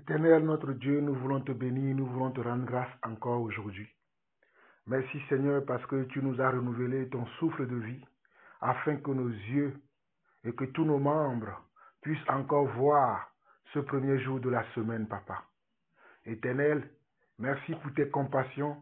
Éternel notre Dieu, nous voulons te bénir, nous voulons te rendre grâce encore aujourd'hui. Merci Seigneur parce que tu nous as renouvelé ton souffle de vie afin que nos yeux et que tous nos membres puissent encore voir ce premier jour de la semaine, Papa. Éternel, merci pour tes compassions,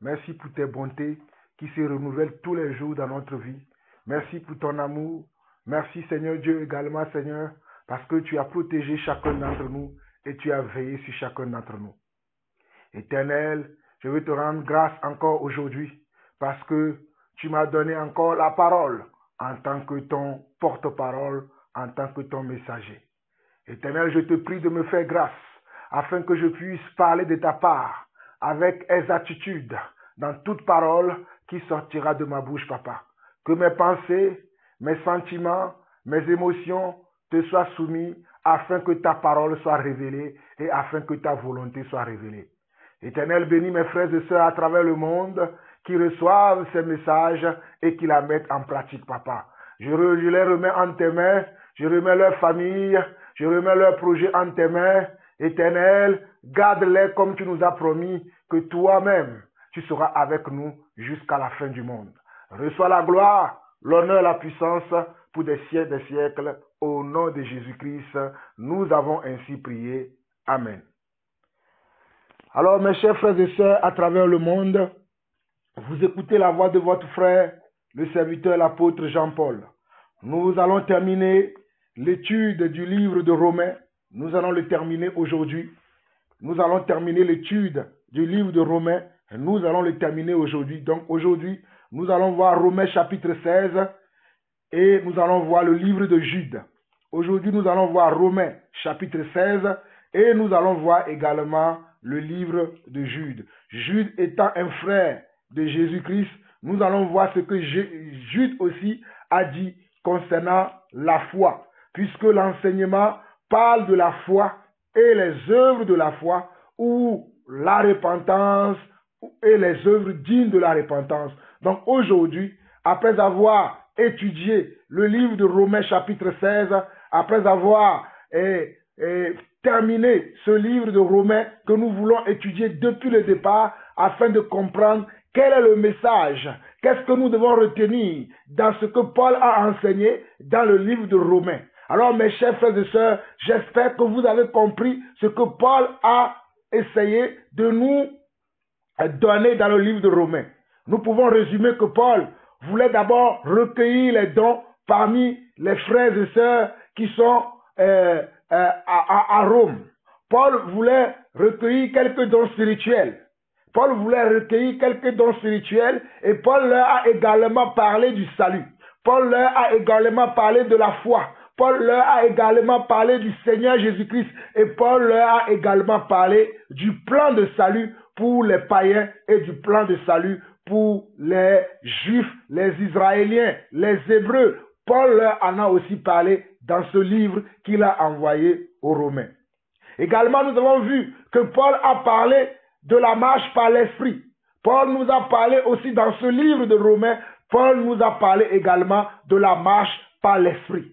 merci pour tes bontés qui se renouvellent tous les jours dans notre vie. Merci pour ton amour. Merci Seigneur Dieu également, Seigneur, parce que tu as protégé chacun d'entre nous et tu as veillé sur chacun d'entre nous. Éternel, je veux te rendre grâce encore aujourd'hui parce que tu m'as donné encore la parole en tant que ton porte-parole, en tant que ton messager. Éternel, je te prie de me faire grâce afin que je puisse parler de ta part avec exactitude dans toute parole qui sortira de ma bouche, Papa. Que mes pensées, mes sentiments, mes émotions te soient soumis afin que ta parole soit révélée et afin que ta volonté soit révélée. Éternel, bénis mes frères et sœurs à travers le monde qui reçoivent ces messages et qui la mettent en pratique, Papa. Je les remets en tes mains, je remets leur famille, je remets leurs projets en tes mains. Éternel, garde-les comme tu nous as promis que toi-même, tu seras avec nous jusqu'à la fin du monde. Reçois la gloire, l'honneur, la puissance pour des siècles. Au nom de Jésus-Christ, nous avons ainsi prié. Amen. Alors, mes chers frères et sœurs, à travers le monde, vous écoutez la voix de votre frère, le serviteur, l'apôtre Jean-Paul. Nous allons terminer l'étude du livre de Romains. Nous allons le terminer aujourd'hui. Nous allons terminer l'étude du livre de Romains. Nous allons le terminer aujourd'hui. Donc, aujourd'hui, nous allons voir Romains chapitre 16 et nous allons voir le livre de Jude. Aujourd'hui, nous allons voir Romains chapitre 16 et nous allons voir également le livre de Jude. Jude étant un frère de Jésus-Christ, nous allons voir ce que Jude aussi a dit concernant la foi, puisque l'enseignement parle de la foi et les œuvres de la foi, ou la repentance et les œuvres dignes de la repentance. Donc aujourd'hui, après avoir étudié le livre de Romains chapitre 16, après avoir terminé ce livre de Romains que nous voulons étudier depuis le départ afin de comprendre quel est le message, qu'est-ce que nous devons retenir dans ce que Paul a enseigné dans le livre de Romains. Alors mes chers frères et sœurs, j'espère que vous avez compris ce que Paul a essayé de nous donner dans le livre de Romains. Nous pouvons résumer que Paul voulait d'abord recueillir les dons parmi les frères et sœurs qui sont à Rome. Paul voulait recueillir quelques dons spirituels. Paul voulait recueillir quelques dons spirituels et Paul leur a également parlé du salut. Paul leur a également parlé de la foi. Paul leur a également parlé du Seigneur Jésus-Christ et Paul leur a également parlé du plan de salut pour les païens et du plan de salut pour les Juifs, les Israéliens, les Hébreux. Paul leur en a aussi parlé dans ce livre qu'il a envoyé aux Romains. Également, nous avons vu que Paul a parlé de la marche par l'Esprit. Paul nous a parlé aussi dans ce livre de Romains, Paul nous a parlé également de la marche par l'Esprit.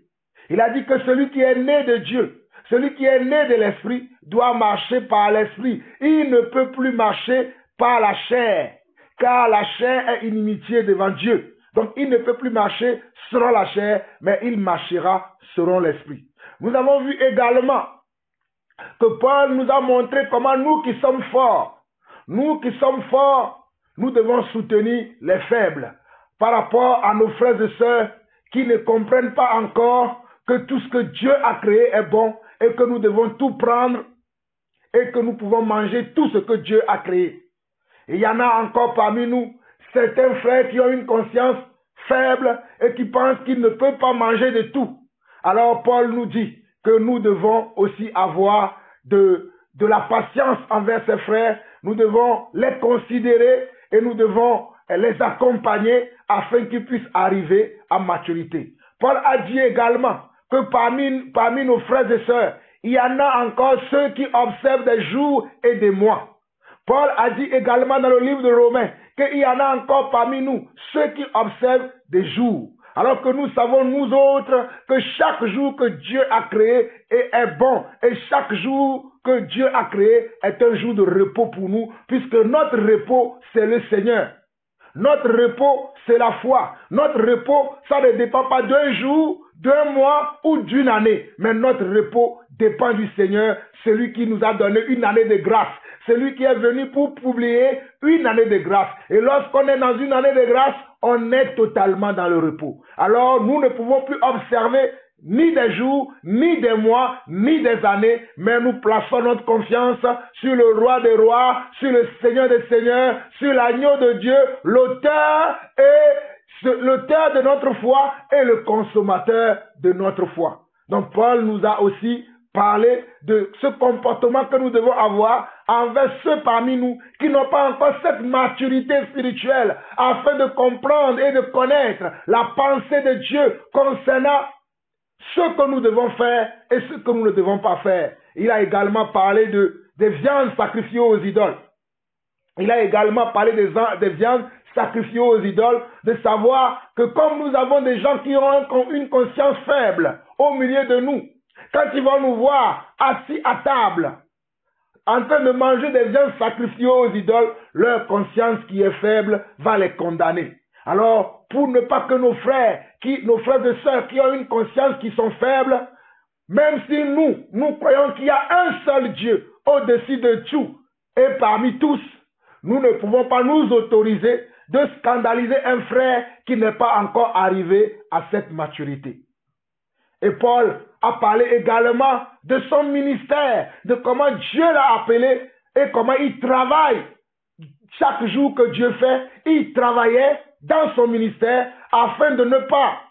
Il a dit que celui qui est né de Dieu, celui qui est né de l'Esprit, doit marcher par l'Esprit. Il ne peut plus marcher par la chair, car la chair est inimitié devant Dieu. Donc, il ne peut plus marcher selon la chair, mais il marchera selon l'Esprit. Nous avons vu également que Paul nous a montré comment nous qui sommes forts, nous devons soutenir les faibles par rapport à nos frères et sœurs qui ne comprennent pas encore que tout ce que Dieu a créé est bon et que nous devons tout prendre et que nous pouvons manger tout ce que Dieu a créé. Et il y en a encore parmi nous certains frères qui ont une conscience faible et qui pensent qu'ils ne peuvent pas manger de tout. Alors Paul nous dit que nous devons aussi avoir de la patience envers ces frères. Nous devons les considérer et nous devons les accompagner afin qu'ils puissent arriver à maturité. Paul a dit également que parmi nos frères et sœurs, il y en a encore ceux qui observent des jours et des mois. Paul a dit également dans le livre de Romains qu'il y en a encore parmi nous ceux qui observent des jours. Alors que nous savons, nous autres, que chaque jour que Dieu a créé est bon. Et chaque jour que Dieu a créé est un jour de repos pour nous, puisque notre repos, c'est le Seigneur. Notre repos, c'est la foi. Notre repos, ça ne dépend pas d'un jour, d'un mois ou d'une année. Mais notre repos dépend du Seigneur, celui qui nous a donné une année de grâce. Celui qui est venu pour publier une année de grâce. Et lorsqu'on est dans une année de grâce, on est totalement dans le repos. Alors, nous ne pouvons plus observer ni des jours, ni des mois, ni des années, mais nous plaçons notre confiance sur le roi des rois, sur le Seigneur des seigneurs, sur l'agneau de Dieu, l'auteur de notre foi et le consommateur de notre foi. Donc Paul nous a aussi parlé de ce comportement que nous devons avoir envers ceux parmi nous qui n'ont pas encore cette maturité spirituelle afin de comprendre et de connaître la pensée de Dieu concernant ce que nous devons faire et ce que nous ne devons pas faire. Il a également parlé des viandes sacrifiées aux idoles. Il a également parlé des viandes sacrifiées aux idoles, de savoir que comme nous avons des gens qui ont une conscience faible au milieu de nous, quand ils vont nous voir assis à table, en train de manger des viandes sacrifiées aux idoles, leur conscience qui est faible va les condamner. Alors, pour ne pas que nos frères et sœurs qui ont une conscience qui sont faibles, même si nous croyons qu'il y a un seul Dieu au-dessus de tout et parmi tous, nous ne pouvons pas nous autoriser de scandaliser un frère qui n'est pas encore arrivé à cette maturité. Et Paul a parlé également de son ministère, de comment Dieu l'a appelé et comment il travaille. Chaque jour que Dieu fait, il travaillait dans son ministère afin de ne pas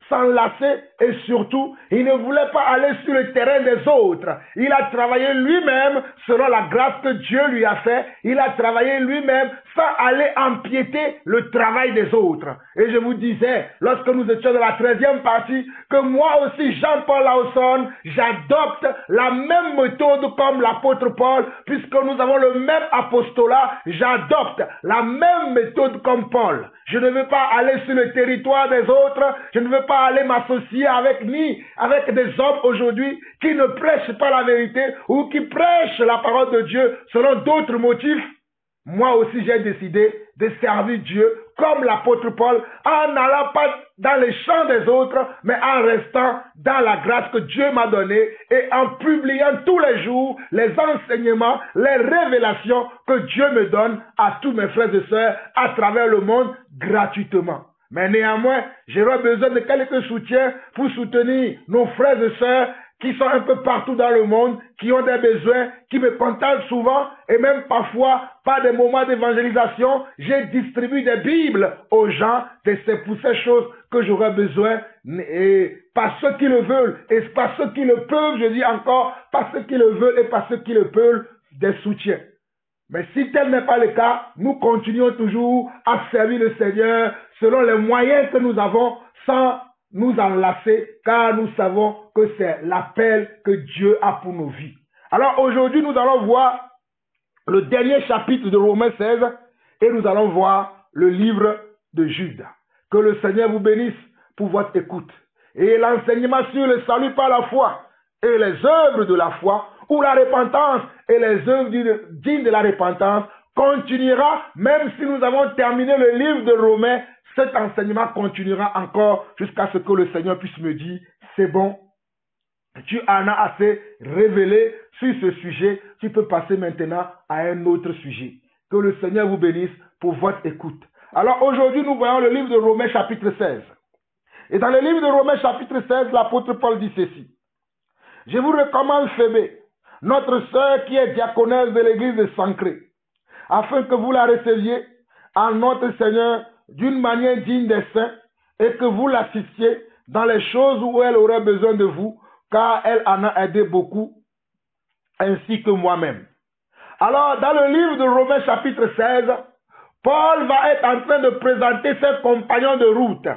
s'enlacer et surtout, il ne voulait pas aller sur le terrain des autres. Il a travaillé lui-même selon la grâce que Dieu lui a fait. Il a travaillé lui-même sans aller empiéter le travail des autres. Et je vous disais, lorsque nous étions dans la 13e partie, que moi aussi, Jean-Paul Lawson, j'adopte la même méthode comme l'apôtre Paul, puisque nous avons le même apostolat, j'adopte la même méthode comme Paul. Je ne veux pas aller sur le territoire des autres, je ne veux pas aller m'associer avec des hommes aujourd'hui qui ne prêchent pas la vérité ou qui prêchent la parole de Dieu selon d'autres motifs. Moi aussi, j'ai décidé de servir Dieu comme l'apôtre Paul en n'allant pas dans les champs des autres, mais en restant dans la grâce que Dieu m'a donnée et en publiant tous les jours les enseignements, les révélations que Dieu me donne à tous mes frères et sœurs à travers le monde gratuitement. Mais néanmoins, j'aurai besoin de quelques soutiens pour soutenir nos frères et sœurs qui sont un peu partout dans le monde, qui ont des besoins, qui me contactent souvent et même parfois, par des moments d'évangélisation, je distribue des Bibles aux gens, c'est pour ces choses que j'aurai besoin, et par ceux qui le veulent, et par ceux qui le peuvent, je dis encore, par ceux qui le veulent et par ceux qui le peuvent, des soutiens. Mais si tel n'est pas le cas, nous continuons toujours à servir le Seigneur selon les moyens que nous avons sans nous enlacer, car nous savons que c'est l'appel que Dieu a pour nos vies. Alors aujourd'hui, nous allons voir le dernier chapitre de Romains 16 et nous allons voir le livre de Jude. Que le Seigneur vous bénisse pour votre écoute. Et l'enseignement sur le salut par la foi et les œuvres de la foi, ou la repentance et les œuvres dignes de la repentance, continuera même si nous avons terminé le livre de Romains. Cet enseignement continuera encore jusqu'à ce que le Seigneur puisse me dire, c'est bon, tu en as assez révélé sur ce sujet, tu peux passer maintenant à un autre sujet. Que le Seigneur vous bénisse pour votre écoute. Alors aujourd'hui, nous voyons le livre de Romains chapitre 16. Et dans le livre de Romains chapitre 16, l'apôtre Paul dit ceci. Je vous recommande Phébé, notre sœur qui est diaconesse de l'église de Sancré, afin que vous la receviez en notre Seigneur d'une manière digne des saints et que vous l'assistiez dans les choses où elle aurait besoin de vous, car elle en a aidé beaucoup, ainsi que moi-même. Alors, dans le livre de Romains chapitre 16, Paul va être en train de présenter ses compagnons de route,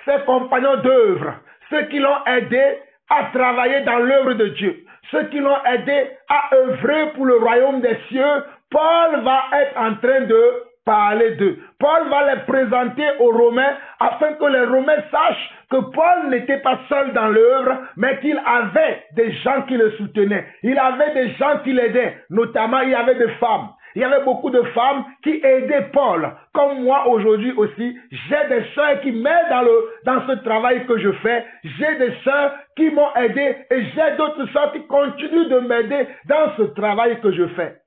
ses compagnons d'œuvre, ceux qui l'ont aidé à travailler dans l'œuvre de Dieu, ceux qui l'ont aidé à œuvrer pour le royaume des cieux. Paul va être en train de parler d'eux. Paul va les présenter aux Romains afin que les Romains sachent que Paul n'était pas seul dans l'œuvre, mais qu'il avait des gens qui le soutenaient. Il avait des gens qui l'aidaient. Notamment, il y avait des femmes. Il y avait beaucoup de femmes qui aidaient Paul. Comme moi aujourd'hui aussi, j'ai des sœurs qui m'aident dans ce travail que je fais. J'ai des sœurs qui m'ont aidé et j'ai d'autres sœurs qui continuent de m'aider dans ce travail que je fais.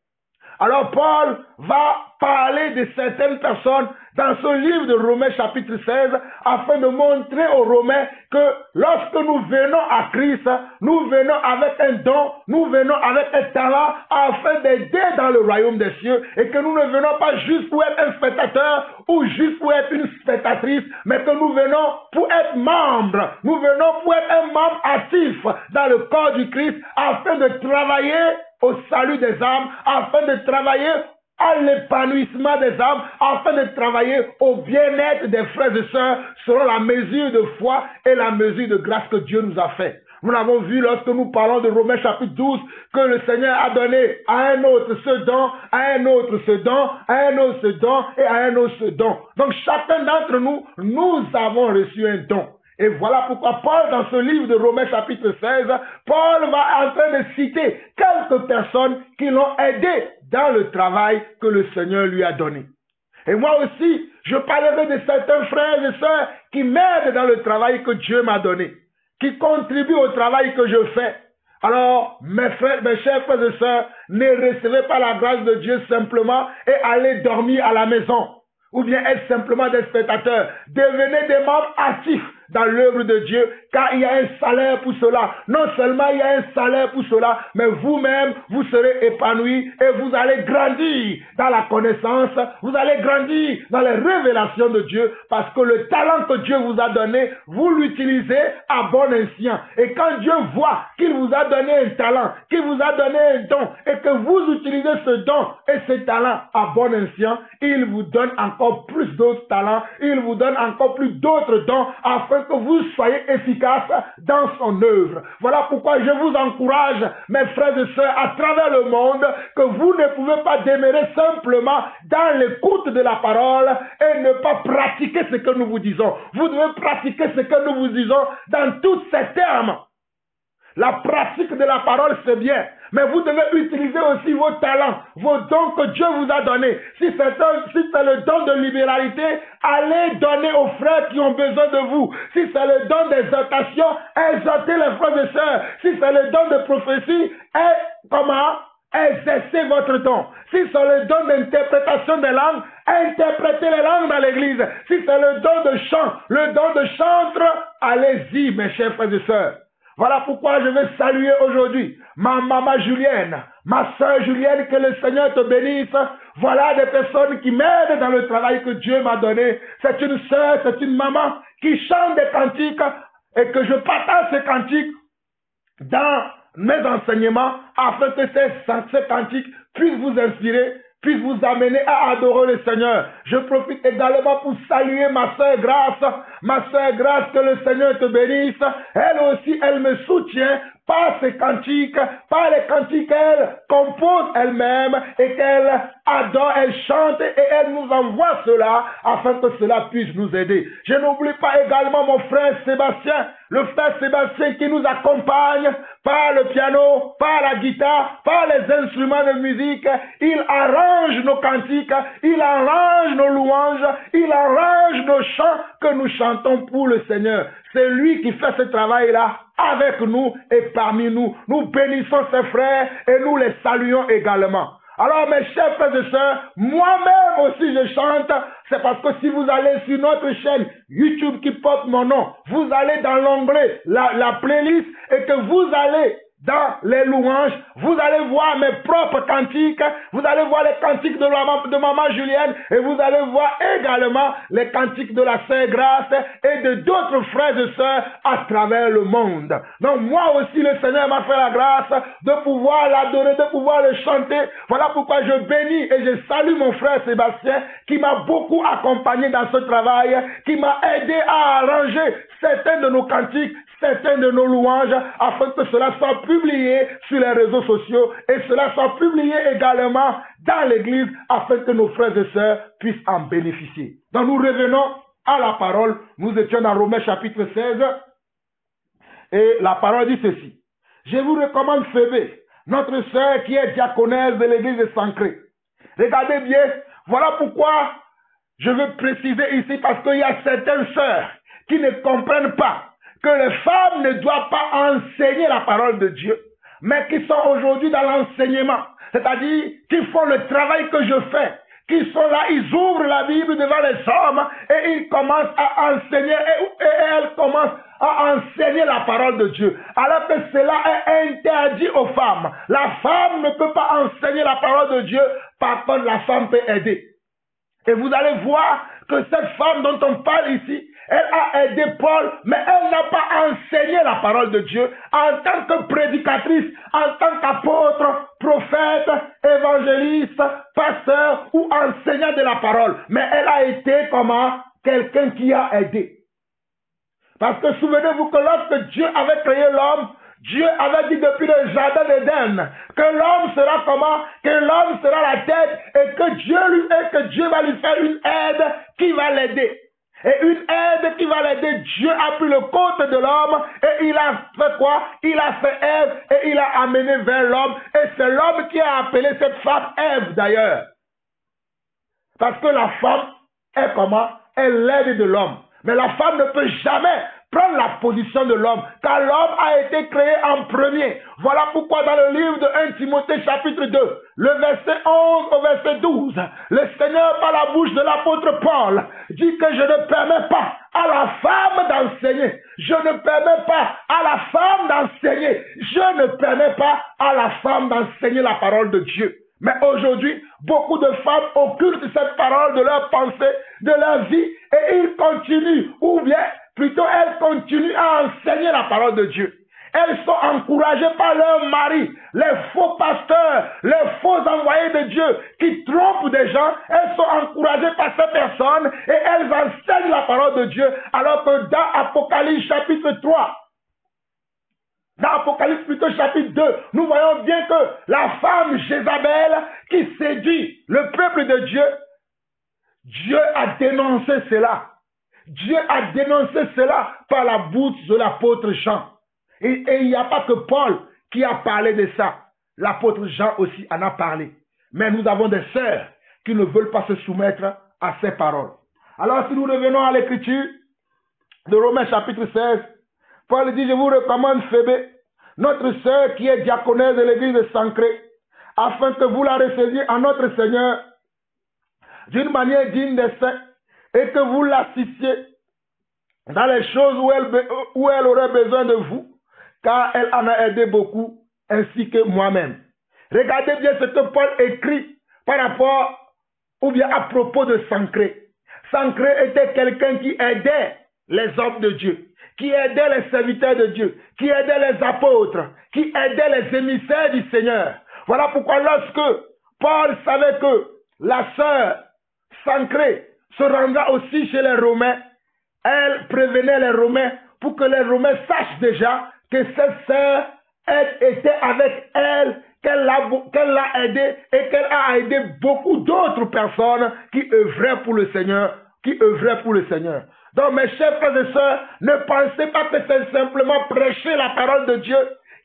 Alors Paul va parler de certaines personnes dans ce livre de Romains chapitre 16 afin de montrer aux Romains que lorsque nous venons à Christ, nous venons avec un don, nous venons avec un talent afin d'aider dans le royaume des cieux et que nous ne venons pas juste pour être un spectateur ou juste pour être une spectatrice, mais que nous venons pour être membres, nous venons pour être un membre actif dans le corps du Christ afin de travailler au salut des âmes, afin de travailler à l'épanouissement des âmes, afin de travailler au bien-être des frères et sœurs selon la mesure de foi et la mesure de grâce que Dieu nous a fait. Nous l'avons vu lorsque nous parlons de Romains chapitre 12 que le Seigneur a donné à un autre ce don, à un autre ce don, à un autre ce don et à un autre ce don. Donc chacun d'entre nous, nous avons reçu un don. Et voilà pourquoi Paul, dans ce livre de Romains chapitre 16, Paul va en train de citer quelques personnes qui l'ont aidé dans le travail que le Seigneur lui a donné. Et moi aussi, je parlerai de certains frères et sœurs qui m'aident dans le travail que Dieu m'a donné, qui contribuent au travail que je fais. Alors, mes chers frères et sœurs, ne recevez pas la grâce de Dieu simplement et allez dormir à la maison, ou bien être simplement des spectateurs. Devenez des membres actifs dans l'œuvre de Dieu, car il y a un salaire pour cela. Non seulement il y a un salaire pour cela, mais vous-même, vous serez épanouis et vous allez grandir dans la connaissance, vous allez grandir dans les révélations de Dieu, parce que le talent que Dieu vous a donné, vous l'utilisez à bon escient. Et quand Dieu voit qu'il vous a donné un talent, qu'il vous a donné un don, et que vous utilisez ce don et ce talent à bon escient, il vous donne encore plus d'autres talents, il vous donne encore plus d'autres dons, afin que vous soyez efficaces dans son œuvre. Voilà pourquoi je vous encourage, mes frères et sœurs, à travers le monde, que vous ne pouvez pas demeurer simplement dans l'écoute de la parole et ne pas pratiquer ce que nous vous disons. Vous devez pratiquer ce que nous vous disons dans tous ces termes. La pratique de la parole, c'est bien, mais vous devez utiliser aussi vos talents, vos dons que Dieu vous a donnés. Si c'est le don de libéralité, allez donner aux frères qui ont besoin de vous. Si c'est le don d'exhortation, exhortez les frères et sœurs. Si c'est le don de prophétie, exercez votre don. Si c'est le don d'interprétation des langues, interprétez les langues dans l'église. Si c'est le don de chant, le don de chantre, allez-y, mes chers frères et sœurs. Voilà pourquoi je veux saluer aujourd'hui ma maman Julienne, ma soeur Julienne, que le Seigneur te bénisse. Voilà des personnes qui m'aident dans le travail que Dieu m'a donné. C'est une soeur, c'est une maman qui chante des cantiques et que je partage ces cantiques dans mes enseignements afin que ces cantiques puissent vous inspirer, puissent vous amener à adorer le Seigneur. Je profite également pour saluer ma sœur Grâce, que le Seigneur te bénisse. Elle aussi, elle me soutient par ses cantiques, par les cantiques qu'elle compose elle-même et qu'elle adore, elle chante et elle nous envoie cela afin que cela puisse nous aider. Je n'oublie pas également mon frère Sébastien, le frère Sébastien qui nous accompagne par le piano, par la guitare, par les instruments de musique. Il arrange nos cantiques, il arrange nos louanges, il arrange nos chants que nous chantons pour le Seigneur. C'est lui qui fait ce travail-là avec nous et parmi nous. Nous bénissons ses frères et nous les saluons également. Alors mes chers frères et sœurs, moi-même aussi je chante. C'est parce que si vous allez sur notre chaîne YouTube qui porte mon nom, vous allez dans l'onglet, la playlist, et que vous allez dans les louanges, vous allez voir mes propres cantiques, vous allez voir les cantiques de maman Julienne, et vous allez voir également les cantiques de la sœur Grâce et de d'autres frères et sœurs à travers le monde. Donc moi aussi le Seigneur m'a fait la grâce de pouvoir l'adorer, de pouvoir le chanter. Voilà pourquoi je bénis et je salue mon frère Sébastien qui m'a beaucoup accompagné dans ce travail, qui m'a aidé à arranger certains de nos cantiques, certains de nos louanges afin que cela soit publié sur les réseaux sociaux et cela soit publié également dans l'église afin que nos frères et sœurs puissent en bénéficier. Donc nous revenons à la parole. Nous étions dans Romains chapitre 16 et la parole dit ceci. Je vous recommande Phébé, notre sœur qui est diaconesse de l'église de Sancré. Regardez bien, voilà pourquoi je veux préciser ici parce qu'il y a certaines sœurs qui ne comprennent pas que les femmes ne doivent pas enseigner la parole de Dieu, mais qui sont aujourd'hui dans l'enseignement, c'est-à-dire qui font le travail que je fais, qui sont là, ils ouvrent la Bible devant les hommes et ils commencent à enseigner et elles commencent à enseigner la parole de Dieu, alors que cela est interdit aux femmes. La femme ne peut pas enseigner la parole de Dieu, par contre la femme peut aider. Et vous allez voir que cette femme dont on parle ici, elle a aidé Paul, mais elle n'a pas enseigné la parole de Dieu en tant que prédicatrice, en tant qu'apôtre, prophète, évangéliste, pasteur ou enseignant de la parole. Mais elle a été comment? Quelqu'un qui a aidé. Parce que souvenez-vous que lorsque Dieu avait créé l'homme, Dieu avait dit depuis le jardin d'Éden que l'homme sera comment? Que l'homme sera la tête et que Dieu va lui faire une aide qui va l'aider. Et une aide qui va l'aider. Dieu a pris le côté de l'homme et il a fait quoi? Il a fait Ève et il a amené vers l'homme. Et c'est l'homme qui a appelé cette femme Ève d'ailleurs. Parce que la femme est comment? Elle l'aide de l'homme. Mais la femme ne peut jamais prendre la position de l'homme, car l'homme a été créé en premier. Voilà pourquoi dans le livre de 1 Timothée chapitre 2, le verset 11 au verset 12, le Seigneur par la bouche de l'apôtre Paul dit que je ne permets pas à la femme d'enseigner. Je ne permets pas à la femme d'enseigner. Je ne permets pas à la femme d'enseigner la parole de Dieu. Mais aujourd'hui, beaucoup de femmes occultent cette parole de leur pensée, de leur vie, et ils continuent, ou bien plutôt elles continuent à enseigner la parole de Dieu. Elles sont encouragées par leur mari, les faux pasteurs, les faux envoyés de Dieu qui trompent des gens. Elles sont encouragées par ces personnes et elles enseignent la parole de Dieu. Alors que dans Apocalypse chapitre 3, dans Apocalypse plutôt chapitre 2, nous voyons bien que la femme Jézabel qui séduit le peuple de Dieu, Dieu a dénoncé cela. Dieu a dénoncé cela par la bouche de l'apôtre Jean. Et il n'y a pas que Paul qui a parlé de ça. L'apôtre Jean aussi en a parlé. Mais nous avons des sœurs qui ne veulent pas se soumettre à ces paroles. Alors si nous revenons à l'écriture de Romains chapitre 16, Paul dit, je vous recommande Phébé, notre sœur qui est diaconesse de l'église de Sancré, afin que vous la receviez en notre Seigneur d'une manière digne des saints et que vous l'assistiez dans les choses où elle aurait besoin de vous, car elle en a aidé beaucoup, ainsi que moi-même. Regardez bien ce que Paul écrit par rapport, ou bien à propos de Sancré. Sancré était quelqu'un qui aidait les hommes de Dieu, qui aidait les serviteurs de Dieu, qui aidait les apôtres, qui aidait les émissaires du Seigneur. Voilà pourquoi lorsque Paul savait que la sœur Sancré se rendra aussi chez les Romains, elle prévenait les Romains pour que les Romains sachent déjà que cette sœur était avec elle, qu'elle l'a aidée et qu'elle a aidé beaucoup d'autres personnes qui œuvraient pour le Seigneur, Donc mes chers frères et sœurs, ne pensez pas que c'est simplement prêcher la parole de Dieu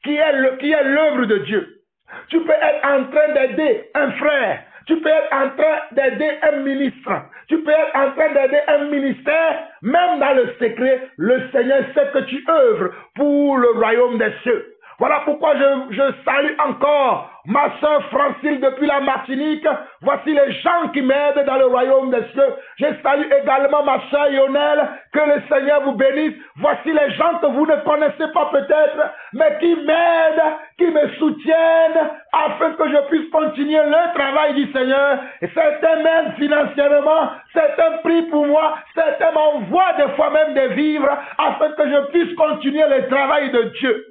qui est l'œuvre de Dieu. Tu peux être en train d'aider un frère, tu peux être en train d'aider un ministre, tu peux être en train d'aider un ministère, même dans le secret, le Seigneur sait que tu œuvres pour le royaume des cieux. Voilà pourquoi je salue encore ma soeur Francine depuis la Martinique. Voici les gens qui m'aident dans le royaume des cieux. Je salue également ma soeur Yonel. Que le Seigneur vous bénisse. Voici les gens que vous ne connaissez pas peut-être, mais qui m'aident, qui me soutiennent, afin que je puisse continuer le travail du Seigneur. Et certains m'aident financièrement, certains prient pour moi, certains m'envoient des fois même des vivres, afin que je puisse continuer le travail de Dieu.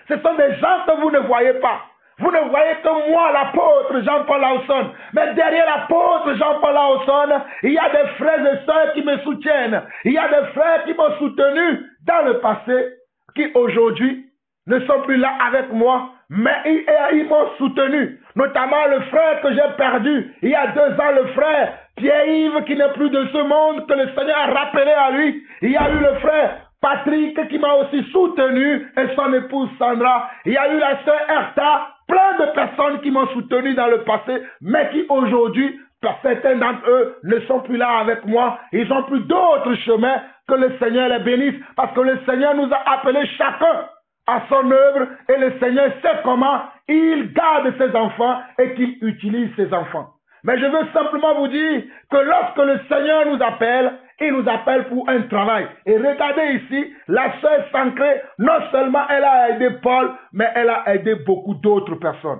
Ce sont des gens que vous ne voyez pas. Vous ne voyez que moi, l'apôtre Jean-Paul Lawson. Mais derrière l'apôtre Jean-Paul Lawson, il y a des frères et sœurs qui me soutiennent. Il y a des frères qui m'ont soutenu dans le passé, qui aujourd'hui ne sont plus là avec moi, mais ils m'ont soutenu. Notamment le frère que j'ai perdu il y a 2 ans, le frère Pierre-Yves, qui n'est plus de ce monde, que le Seigneur a rappelé à lui. Il y a eu le frère Patrick qui m'a aussi soutenu et son épouse Sandra. Il y a eu la sœur Erta, plein de personnes qui m'ont soutenu dans le passé, mais qui aujourd'hui, certains d'entre eux ne sont plus là avec moi. Ils ont plus d'autres chemins. Que le Seigneur les bénisse, parce que le Seigneur nous a appelés chacun à son œuvre et le Seigneur sait comment il garde ses enfants et qu'il utilise ses enfants. Mais je veux simplement vous dire que lorsque le Seigneur nous appelle, il nous appelle pour un travail. Et regardez ici, la sœur Sancré, non seulement elle a aidé Paul, mais elle a aidé beaucoup d'autres personnes.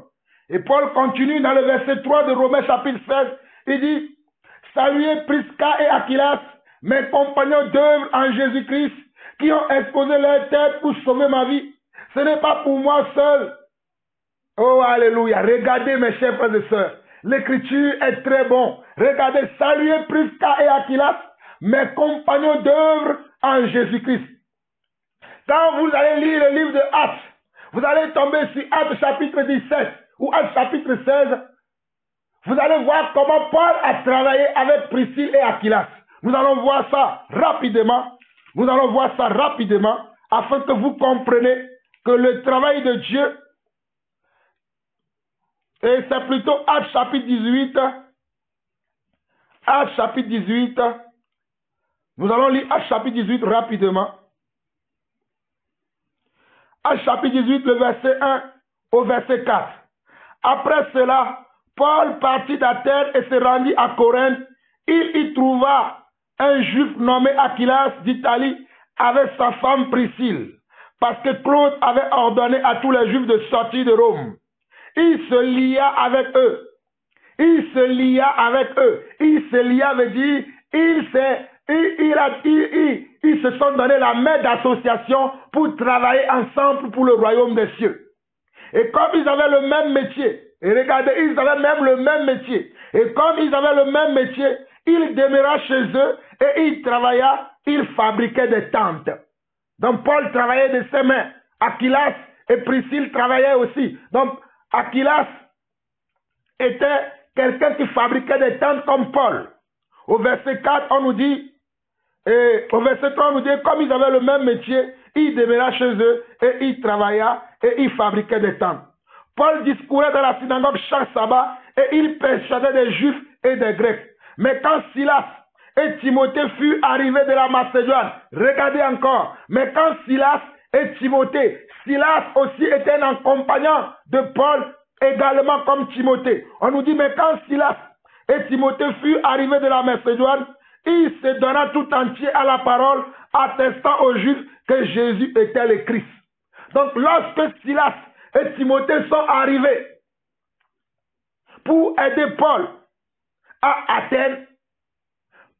Et Paul continue dans le verset 3 de Romains chapitre 16, il dit, saluez Prisca et Aquilas, mes compagnons d'œuvre en Jésus-Christ, qui ont exposé leur tête pour sauver ma vie. Ce n'est pas pour moi seul. Oh, alléluia. Regardez mes chers frères et sœurs. L'écriture est très bon. Regardez, saluez Prisca et Aquilas, mes compagnons d'œuvre en Jésus-Christ. Quand vous allez lire le livre de Actes, vous allez tomber sur Actes chapitre 17 ou Actes chapitre 16. Vous allez voir comment Paul a travaillé avec Priscille et Aquilas. Nous allons voir ça rapidement. Nous allons voir ça rapidement afin que vous compreniez que le travail de Dieu, et c'est plutôt Actes chapitre 18. Actes chapitre 18. Nous allons lire Actes chapitre 18 rapidement. Actes chapitre 18, le verset 1 au verset 4. Après cela, Paul partit d'Athènes et se rendit à Corinthe. Il y trouva un juif nommé Aquilas d'Italie avec sa femme Priscille, parce que Claude avait ordonné à tous les juifs de sortir de Rome. Il se lia avec eux. Il se lia avec eux. Il se lia veut dire, ils se sont donné la main d'association pour travailler ensemble pour le royaume des cieux. Et comme ils avaient le même métier, et regardez, ils avaient même le même métier. Et comme ils avaient le même métier, il demeura chez eux et il travailla, il fabriquait des tentes. Donc Paul travaillait de ses mains. Aquilas et Priscille travaillaient aussi. Donc Aquilas était quelqu'un qui fabriquait des tentes comme Paul. Au verset 4, on nous dit, et au verset 3, on nous dit, comme ils avaient le même métier, il demeura chez eux et il travailla et il fabriquait des tentes. Paul discourait dans la synagogue chaque sabbat et il persuadait des Juifs et des Grecs. Mais quand Silas et Timothée furent arrivés de la Macédoine, regardez encore, mais quand Silas et Timothée, Silas aussi était un compagnon de Paul, également comme Timothée. On nous dit, mais quand Silas et Timothée furent arrivés de la Macédoine, il se donna tout entier à la parole, attestant aux Juifs que Jésus était le Christ. Donc lorsque Silas et Timothée sont arrivés pour aider Paul à Athènes,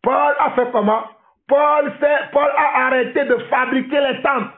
Paul a fait comment? Paul a arrêté de fabriquer les tentes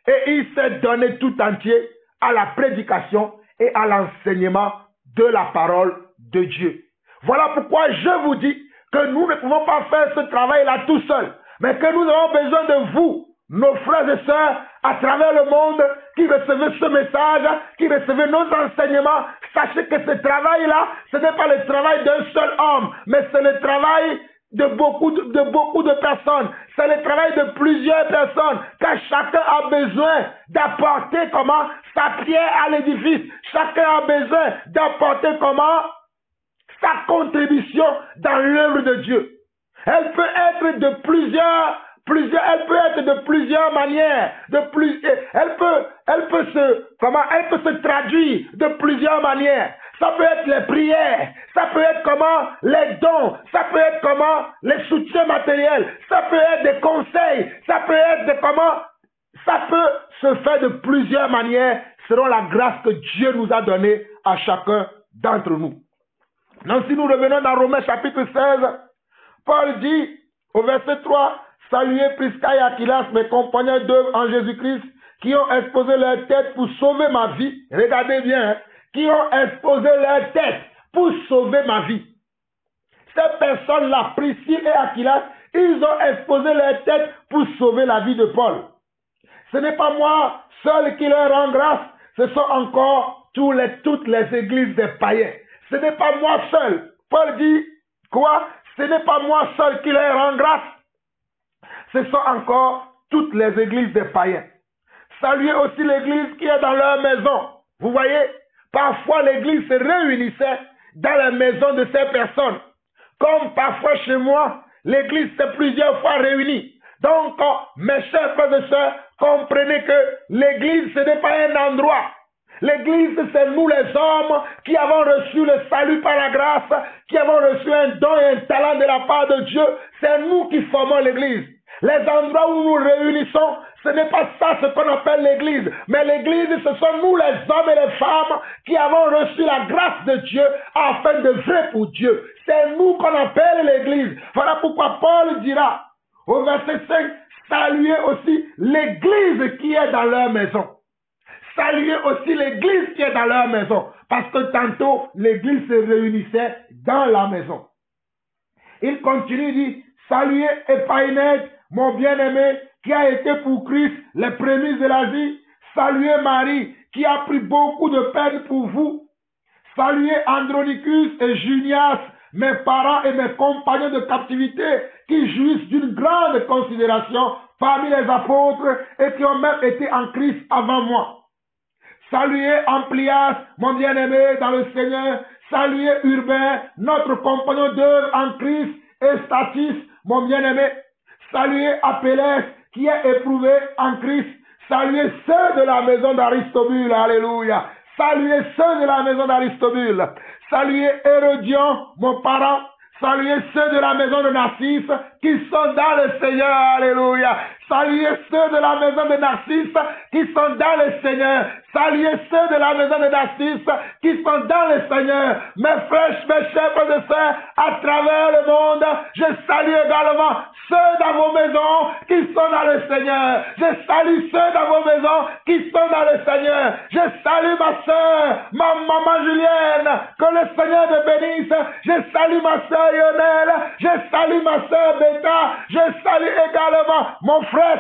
et il s'est donné tout entier à la prédication et à l'enseignement de la parole de Dieu. Voilà pourquoi je vous dis que nous ne pouvons pas faire ce travail-là tout seuls, mais que nous avons besoin de vous, nos frères et sœurs, à travers le monde, qui recevez ce message, qui recevez nos enseignements. Sachez que ce travail-là, ce n'est pas le travail d'un seul homme, mais c'est le travail de beaucoup de personnes. C'est le travail de plusieurs personnes, car chacun a besoin d'apporter comment sa pierre à l'édifice. Chacun a besoin d'apporter comment sa contribution dans l'œuvre de Dieu. Elle peut être de plusieurs manières, elle peut se traduire de plusieurs manières. Ça peut être les prières, ça peut être comment les dons, ça peut être comment les soutiens matériels, ça peut être des conseils, ça peut être ça peut se faire de plusieurs manières selon la grâce que Dieu nous a donnée à chacun d'entre nous. Donc si nous revenons dans Romains chapitre 16, Paul dit au verset 3, saluez Prisca et Aquilas, mes compagnons d'œuvre en Jésus-Christ, qui ont exposé leur tête pour sauver ma vie. Regardez bien, hein, qui ont exposé leur tête pour sauver ma vie. Ces personnes-là, Priscille et Aquilas, ils ont exposé leur tête pour sauver la vie de Paul. Ce n'est pas moi seul qui leur rend grâce, ce sont encore toutes les églises des païens. Ce n'est pas moi seul. Paul dit quoi? Ce n'est pas moi seul qui leur rend grâce. Ce sont encore toutes les églises des païens. Saluez aussi l'église qui est dans leur maison. Vous voyez, parfois l'église se réunissait dans la maison de ces personnes. Comme parfois chez moi, l'église s'est plusieurs fois réunie. Donc, mes chers frères et sœurs, comprenez que l'église, ce n'est pas un endroit. L'église, c'est nous les hommes qui avons reçu le salut par la grâce, qui avons reçu un don et un talent de la part de Dieu. C'est nous qui formons l'église. Les endroits où nous réunissons, ce n'est pas ça ce qu'on appelle l'église. Mais l'église, ce sont nous les hommes et les femmes qui avons reçu la grâce de Dieu afin de vivre pour Dieu. C'est nous qu'on appelle l'église. Voilà pourquoi Paul dira au verset 5, saluez aussi l'église qui est dans leur maison. Saluez aussi l'église qui est dans leur maison. Parce que tantôt, l'église se réunissait dans la maison. Il continue, dit, saluez Épaïnète, mon bien-aimé, qui a été pour Christ les prémices de la vie. Saluez Marie, qui a pris beaucoup de peine pour vous. Saluez Andronicus et Junias, mes parents et mes compagnons de captivité, qui jouissent d'une grande considération parmi les apôtres et qui ont même été en Christ avant moi. Saluez Amplias, mon bien-aimé dans le Seigneur. Saluez Urbain, notre compagnon d'œuvre en Christ, et Statis, mon bien-aimé. Saluez Apelles, qui est éprouvé en Christ. Saluez ceux de la maison d'Aristobule. Alléluia. Saluez ceux de la maison d'Aristobule. Saluez Hérodion, mon parent. Saluez ceux de la maison de Narcisse qui sont dans le Seigneur. Alléluia. Saluez ceux de la maison de Narcisse qui sont dans le Seigneur. Saluez ceux de la maison de Narcisse qui sont dans le Seigneur. Mes frères, mes chers frères et sœurs, à travers le monde, je salue également ceux dans vos maisons qui sont dans le Seigneur. Je salue ceux dans vos maisons qui sont dans le Seigneur. Je salue ma soeur, ma maman Julienne. Que le Seigneur te bénisse. Je salue ma soeur Lionel. Je salue ma soeur Beta. Je salue également mon frère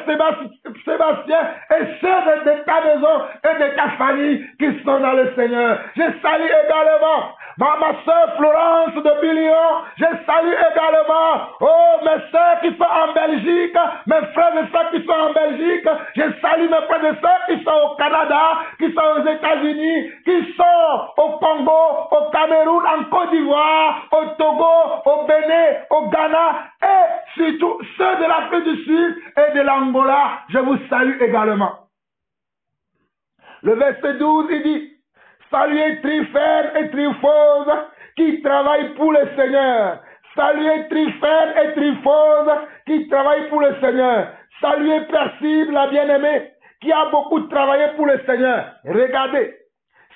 Sébastien et ceux de ta maison et de ta famille qui sont dans le Seigneur. Je salue également ma soeur Florence de Billion. Je salue également mes soeurs qui sont en Belgique, mes frères et soeurs qui sont en Belgique. Je salue mes frères et soeurs qui sont au Canada, qui sont aux États-Unis, qui sont au Congo, au Cameroun, en Côte d'Ivoire, au Togo, au Bénin, au Ghana et surtout ceux de l'Afrique du Sud et de l'Angola. Je vous salue également. Le verset 12, il dit, saluez Tryphène et Tryphose qui travaillent pour le Seigneur. Saluez Tryphène et Tryphose qui travaillent pour le Seigneur. Saluez Perside, la bien-aimée, qui a beaucoup travaillé pour le Seigneur. Regardez.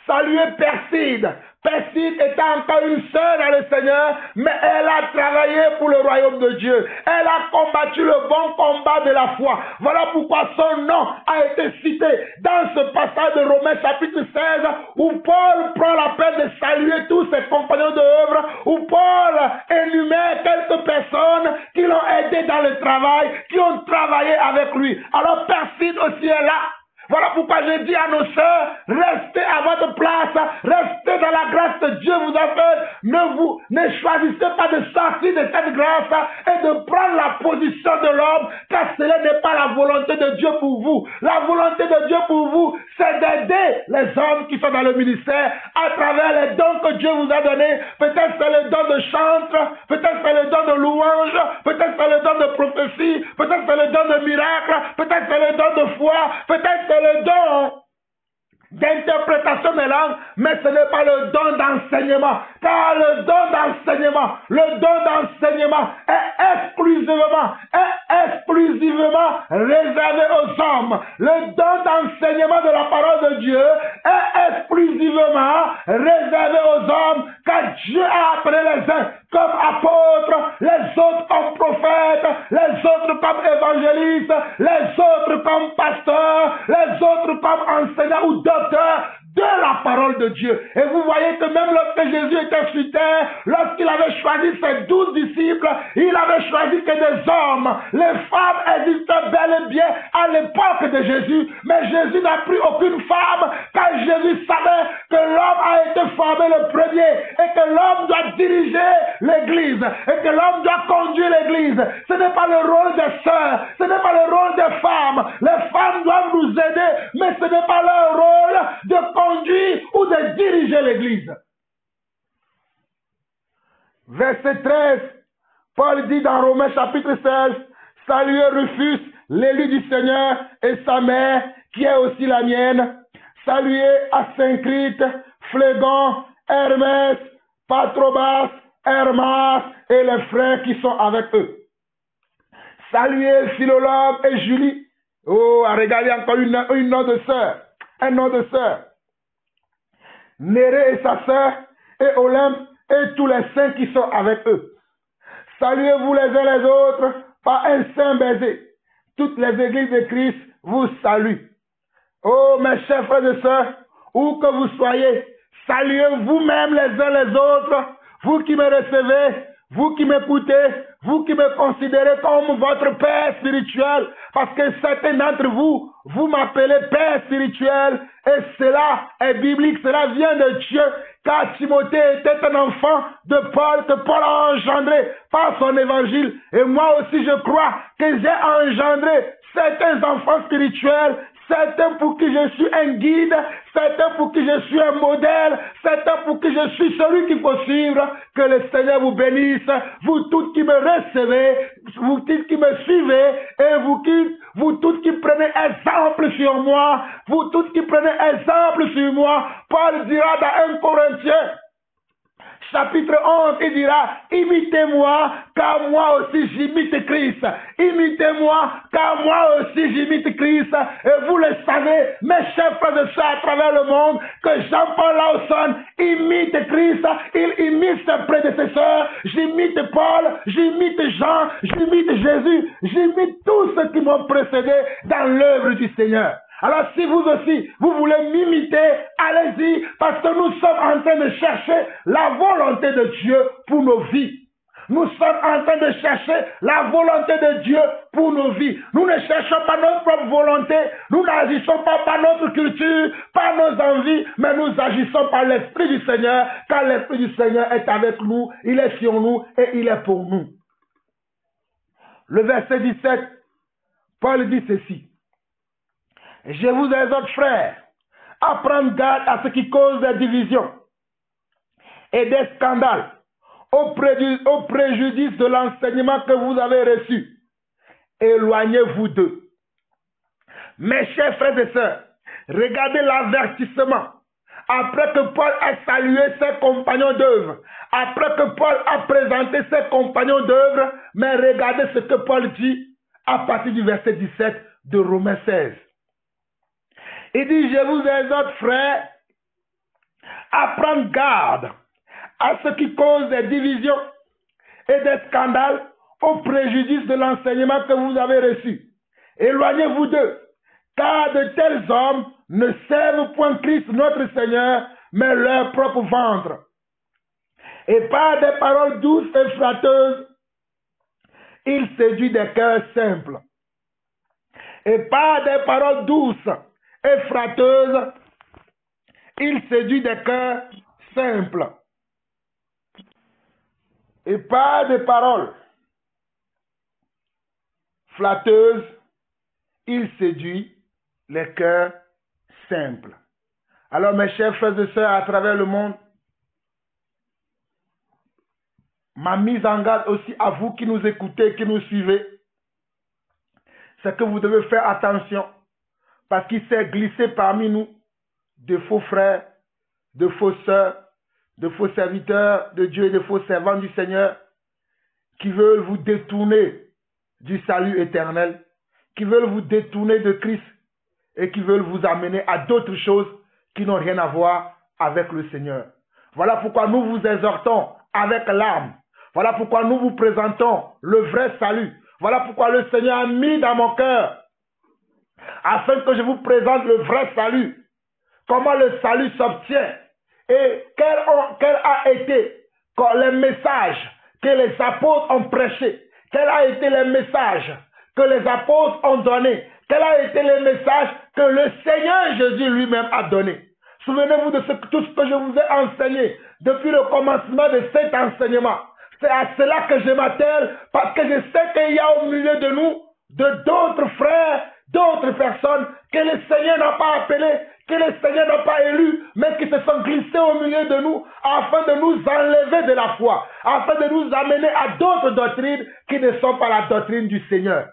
Saluez Perside. Perside était encore une sœur dans le Seigneur, mais elle a travaillé pour le royaume de Dieu. Elle a combattu le bon combat de la foi. Voilà pourquoi son nom a été cité dans ce passage de Romains chapitre 16, où Paul prend la peine de saluer tous ses compagnons d'œuvre, où Paul énumère quelques personnes qui l'ont aidé dans le travail, qui ont travaillé avec lui. Alors Perside aussi est là. Voilà pourquoi je dis à nos sœurs, restez à votre place, restez dans la grâce que Dieu vous a faite. Ne choisissez pas de sortir de cette grâce et de prendre la position de l'homme, car ce n'est pas la volonté de Dieu pour vous. La volonté de Dieu pour vous, c'est d'aider les hommes qui sont dans le ministère à travers les dons que Dieu vous a donnés. Peut-être c'est le don de chantre, peut-être c'est le don de louange, peut-être c'est le don de prophétie, peut-être c'est le don de miracle, peut-être c'est le don de foi, peut-être c'est le don d'interprétation des langues, mais ce n'est pas le don d'enseignement. Car le don d'enseignement est exclusivement réservé aux hommes. Le don d'enseignement de la parole de Dieu est exclusivement réservé aux hommes, car Dieu a appelé les uns comme apôtres, les autres comme prophètes, les autres comme évangélistes, les autres comme pasteurs, les autres comme enseignants ou docteurs, de la parole de Dieu. Et vous voyez que même lorsque Jésus était sur terre, lorsqu'il avait choisi ses 12 disciples, il avait choisi que des hommes. Les femmes existaient bel et bien à l'époque de Jésus, mais Jésus n'a pris aucune femme, car Jésus savait que l'homme a été formé le premier et que l'homme doit diriger l'église et que l'homme doit conduire l'église. Ce n'est pas le rôle des sœurs, ce n'est pas le rôle des femmes. Les femmes doivent nous aider, mais ce n'est pas leur rôle de conduire ou de diriger l'église. Verset 13, Paul dit dans Romains chapitre 16, saluez Rufus, l'élu du Seigneur, et sa mère, qui est aussi la mienne. Saluez Asyncrite, Phlégon, Hermès, Patrobas, Hermas et les frères qui sont avec eux. Saluez Philologue et Julie. Oh, regardez encore une nom de sœur. Un nom de sœur. Néré et sa sœur, et Olympe, et tous les saints qui sont avec eux. Saluez-vous les uns les autres par un saint baiser. Toutes les églises de Christ vous saluent. Oh, mes chers frères et sœurs, où que vous soyez, saluez vous-même les uns les autres, vous qui me recevez, vous qui m'écoutez, vous qui me considérez comme votre Père spirituel, parce que certains d'entre vous, vous m'appelez Père spirituel, et cela est biblique, cela vient de Dieu, car Timothée était un enfant de Paul, que Paul a engendré par son évangile, et moi aussi je crois que j'ai engendré certains enfants spirituels, certains pour qui je suis un guide, certains pour qui je suis un modèle, certains pour qui je suis celui qu'il faut suivre. Que le Seigneur vous bénisse, vous tous qui me recevez, vous tous qui me suivez, et vous tous qui prenez exemple sur moi, vous tous qui prenez exemple sur moi. Paul dira dans 1 Corinthiens, chapitre 11, il dira, imitez-moi, car moi aussi j'imite Christ. Imitez-moi, car moi aussi j'imite Christ. Et vous le savez, mes chers frères et sœurs à travers le monde, que Jean-Paul Lawson imite Christ, il imite ses prédécesseurs, j'imite Paul, j'imite Jean, j'imite Jésus, j'imite tous ceux qui m'ont précédé dans l'œuvre du Seigneur. Alors si vous aussi, vous voulez m'imiter, allez-y, parce que nous sommes en train de chercher la volonté de Dieu pour nos vies. Nous sommes en train de chercher la volonté de Dieu pour nos vies. Nous ne cherchons pas notre propre volonté, nous n'agissons pas par notre culture, par nos envies, mais nous agissons par l'Esprit du Seigneur, car l'Esprit du Seigneur est avec nous, il est sur nous et il est pour nous. Le verset 17, Paul dit ceci. Je vous exhorte, frères, à prendre garde à ce qui cause des divisions et des scandales au préjudice de l'enseignement que vous avez reçu. Éloignez-vous d'eux. Mes chers frères et sœurs, regardez l'avertissement. Après que Paul a salué ses compagnons d'œuvre, après que Paul a présenté ses compagnons d'œuvre, mais regardez ce que Paul dit à partir du verset 17 de Romains 16. Il dit, je vous exhorte, frères, à prendre garde à ce qui cause des divisions et des scandales au préjudice de l'enseignement que vous avez reçu. Éloignez-vous d'eux, car de tels hommes ne servent point Christ notre Seigneur, mais leur propre ventre. Et par des paroles douces et flatteuses, il séduit des cœurs simples. Et par des paroles douces et flatteuses, il séduit des cœurs simples. Et par des paroles flatteuses, il séduit les cœurs simples. Alors mes chers frères et sœurs à travers le monde, ma mise en garde aussi à vous qui nous écoutez, qui nous suivez, c'est que vous devez faire attention. Parce qu'il s'est glissé parmi nous de faux frères, de faux sœurs, de faux serviteurs de Dieu et de faux servants du Seigneur qui veulent vous détourner du salut éternel, qui veulent vous détourner de Christ et qui veulent vous amener à d'autres choses qui n'ont rien à voir avec le Seigneur. Voilà pourquoi nous vous exhortons avec l'âme. Voilà pourquoi nous vous présentons le vrai salut. Voilà pourquoi le Seigneur a mis dans mon cœur afin que je vous présente le vrai salut, comment le salut s'obtient et quel a été les messages que les apôtres ont prêchés, quel a été les messages que les apôtres ont donnés, quel a été les messages que le Seigneur Jésus lui-même a donnés. Souvenez-vous de tout ce que je vous ai enseigné depuis le commencement de cet enseignement. C'est à cela que je m'attelle, parce que je sais qu'il y a au milieu de nous d'autres frères, d'autres personnes que le Seigneur n'a pas appelés, que le Seigneur n'a pas élus, mais qui se sont glissés au milieu de nous afin de nous enlever de la foi, afin de nous amener à d'autres doctrines qui ne sont pas la doctrine du Seigneur.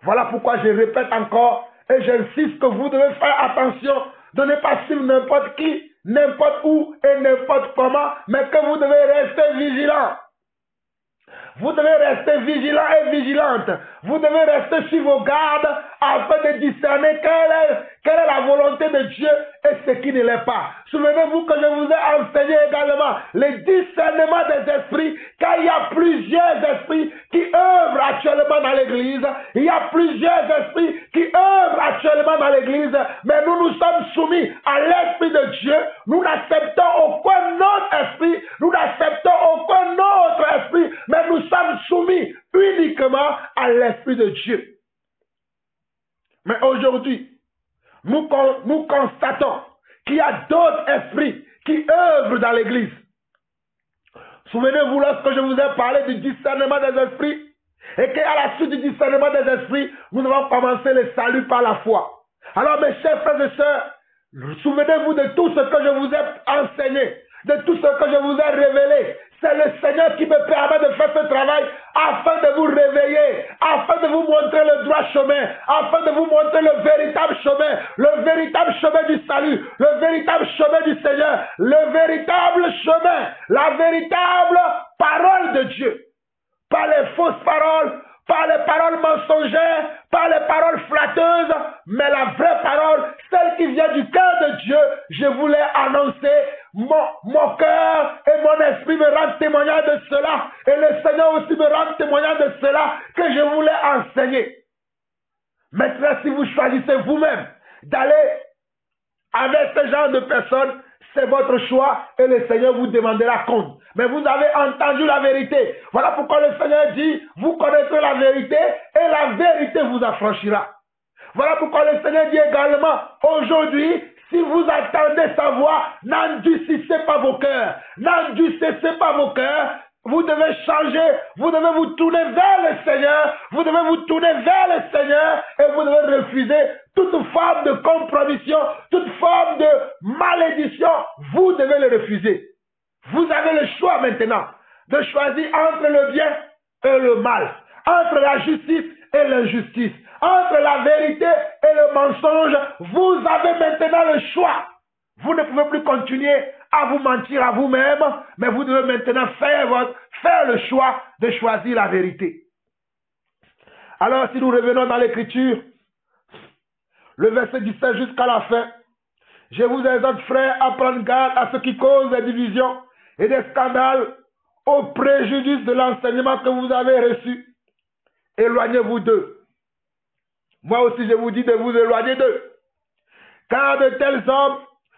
Voilà pourquoi je répète encore et j'insiste que vous devez faire attention de ne pas suivre n'importe qui, n'importe où et n'importe comment, mais que vous devez rester vigilant. Vous devez rester vigilant et vigilante. Vous devez rester sur vos gardes afin de discerner quelle est la volonté de Dieu et ce qui ne l'est pas. Souvenez-vous que je vous ai enseigné également le discernement des esprits, car il y a plusieurs esprits qui œuvrent actuellement dans l'église. Il y a plusieurs esprits qui œuvrent actuellement dans l'église, mais nous nous sommes soumis à l'esprit de Dieu. Nous n'acceptons aucun autre esprit, nous n'acceptons aucun autre esprit, mais nous sommes soumis uniquement à l'esprit de Dieu. Mais aujourd'hui, nous constatons qu'il y a d'autres esprits qui œuvrent dans l'église. Souvenez-vous lorsque je vous ai parlé du discernement des esprits, et qu'à la suite du discernement des esprits, nous avons commencé le salut par la foi. Alors mes chers frères et sœurs, souvenez-vous de tout ce que je vous ai enseigné, de tout ce que je vous ai révélé. C'est le Seigneur qui me permet de faire ce travail afin de vous réveiller, afin de vous montrer le droit chemin, afin de vous montrer le véritable chemin du salut, le véritable chemin du Seigneur, le véritable chemin, la véritable parole de Dieu. Pas les fausses paroles, pas les paroles mensongères, pas les paroles flatteuses, mais la vraie parole, celle qui vient du cœur de Dieu. Je voulais annoncer, mon cœur et mon esprit me rendent témoignage de cela, et le Seigneur aussi me rend témoignage de cela que je voulais enseigner. Maintenant, si vous choisissez vous-même d'aller avec ce genre de personnes, c'est votre choix et le Seigneur vous demandera compte. Mais vous avez entendu la vérité. Voilà pourquoi le Seigneur dit, vous connaîtrez la vérité et la vérité vous affranchira. Voilà pourquoi le Seigneur dit également, aujourd'hui, si vous attendez sa voix, n'endurcissez pas vos cœurs. N'endurcissez pas vos cœurs. Vous devez changer, vous devez vous tourner vers le Seigneur, vous devez vous tourner vers le Seigneur et vous devez refuser toute forme de compromission, toute forme de malédiction, vous devez le refuser. Vous avez le choix maintenant de choisir entre le bien et le mal, entre la justice et l'injustice, entre la vérité et le mensonge. Vous avez maintenant le choix. Vous ne pouvez plus continuer à vous mentir à vous-même, mais vous devez maintenant faire le choix de choisir la vérité. Alors, si nous revenons dans l'Écriture, le verset 17 jusqu'à la fin, je vous exhorte, frères, à prendre garde à ce qui cause des divisions et des scandales au préjudice de l'enseignement que vous avez reçu. Éloignez-vous d'eux. Moi aussi, je vous dis de vous éloigner d'eux. Car de tels hommes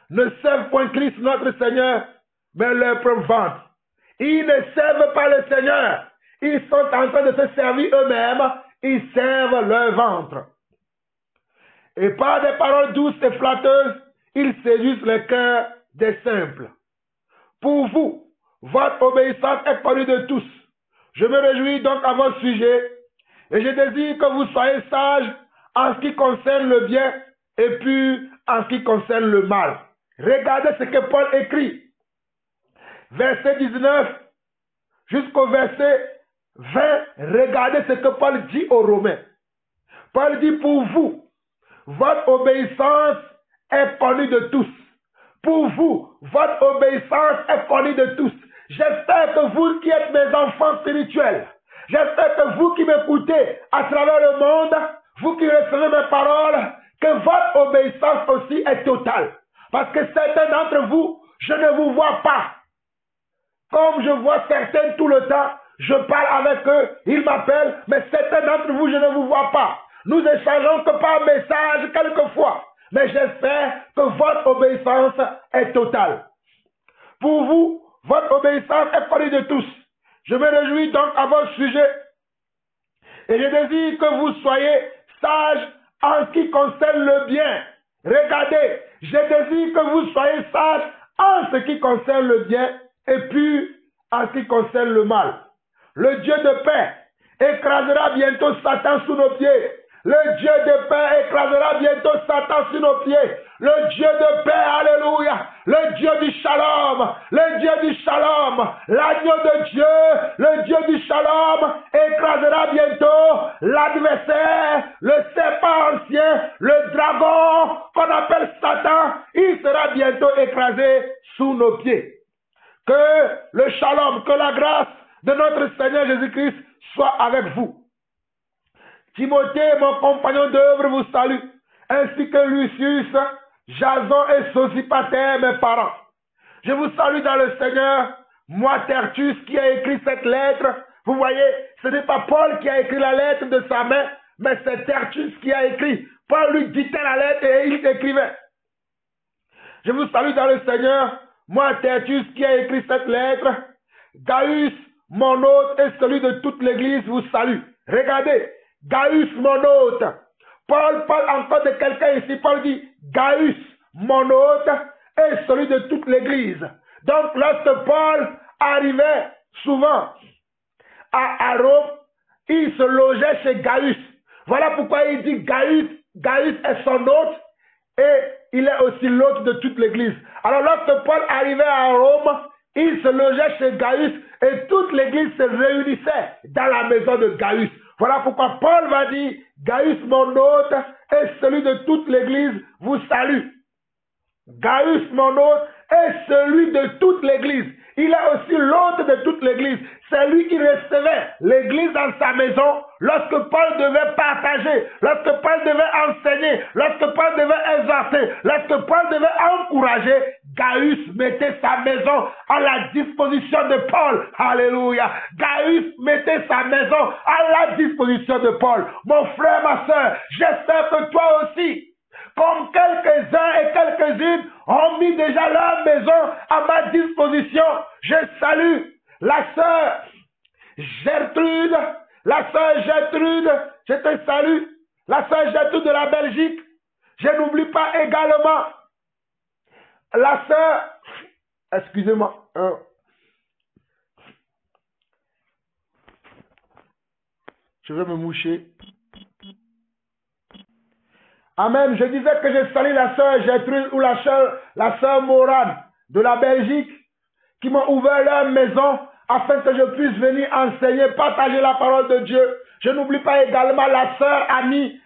ne servent point Christ notre Seigneur, mais leur propre ventre. Ils ne servent pas le Seigneur. Ils sont en train de se servir eux-mêmes. Ils servent leur ventre. Et par des paroles douces et flatteuses, ils séduisent le cœur des simples. Pour vous, votre obéissance est connue de tous. Je me réjouis donc à votre sujet, et je désire que vous soyez sages en ce qui concerne le bien, et puis en ce qui concerne le mal. Regardez ce que Paul écrit. Verset 19 jusqu'au verset 20. Regardez ce que Paul dit aux Romains. Paul dit, pour vous, votre obéissance est connue de tous. Pour vous, votre obéissance est connue de tous. J'espère que vous qui êtes mes enfants spirituels, j'espère que vous qui m'écoutez à travers le monde, vous qui recevez mes paroles, que votre obéissance aussi est totale. Parce que certains d'entre vous, je ne vous vois pas. Comme je vois certains tout le temps, je parle avec eux, ils m'appellent, mais certains d'entre vous, je ne vous vois pas. Nous échangeons que par message quelquefois. mais j'espère que votre obéissance est totale. Pour vous, votre obéissance est connue de tous. Je me réjouis donc à votre sujet et je désire que vous soyez sages en ce qui concerne le bien. Regardez, je désire que vous soyez sages en ce qui concerne le bien et puis en ce qui concerne le mal. Le Dieu de paix écrasera bientôt Satan sous nos pieds. Le Dieu de paix écrasera bientôt Satan sous nos pieds. Le Dieu de paix, alléluia. Le Dieu du shalom. Le Dieu du shalom. L'agneau de Dieu. Le Dieu du shalom écrasera bientôt l'adversaire, le serpent ancien, le dragon qu'on appelle Satan. Il sera bientôt écrasé sous nos pieds. Que le shalom, que la grâce de notre Seigneur Jésus-Christ soit avec vous. Timothée, mon compagnon d'œuvre, vous salue, ainsi que Lucius, Jason et Sosipater, mes parents. Je vous salue dans le Seigneur, moi Tertus qui a écrit cette lettre. Vous voyez, ce n'est pas Paul qui a écrit la lettre de sa main, mais c'est Tertus qui a écrit. Paul lui dictait la lettre et il écrivait. Je vous salue dans le Seigneur, moi Tertus qui a écrit cette lettre. Gaius, mon hôte et celui de toute l'église vous salue. Regardez, Gaius, mon hôte. Paul parle encore de quelqu'un ici. Paul dit Gaius, mon hôte et celui de toute l'église. Donc, lorsque Paul arrivait souvent à Rome, il se logeait chez Gaius. Voilà pourquoi il dit Gaius. Gaius est son hôte et il est aussi l'hôte de toute l'église. Alors, lorsque Paul arrivait à Rome, il se logeait chez Gaius et toute l'église se réunissait dans la maison de Gaius. Voilà pourquoi Paul va dire, Gaius mon hôte et celui de toute l'église vous salue. Gaius mon hôte et celui de toute l'église. Il est aussi l'hôte de toute l'église. C'est lui qui recevait l'église dans sa maison lorsque Paul devait partager, lorsque Paul devait enseigner, lorsque Paul devait exhorter, lorsque Paul devait encourager. Gaius mettait sa maison à la disposition de Paul. Alléluia. Gaius mettait sa maison à la disposition de Paul. Mon frère, ma soeur, j'espère que toi aussi, comme quelques-uns et quelques-unes ont mis déjà leur maison à ma disposition, je salue la sœur Gertrude, je te salue, la sœur Gertrude de la Belgique. Je n'oublie pas également la sœur, excusez-moi, je vais me moucher. Amen. Je disais que je salue la sœur Gertrude ou la sœur Morane de la Belgique qui m'ont ouvert leur maison afin que je puisse venir enseigner, partager la parole de Dieu. Je n'oublie pas également la sœur Annie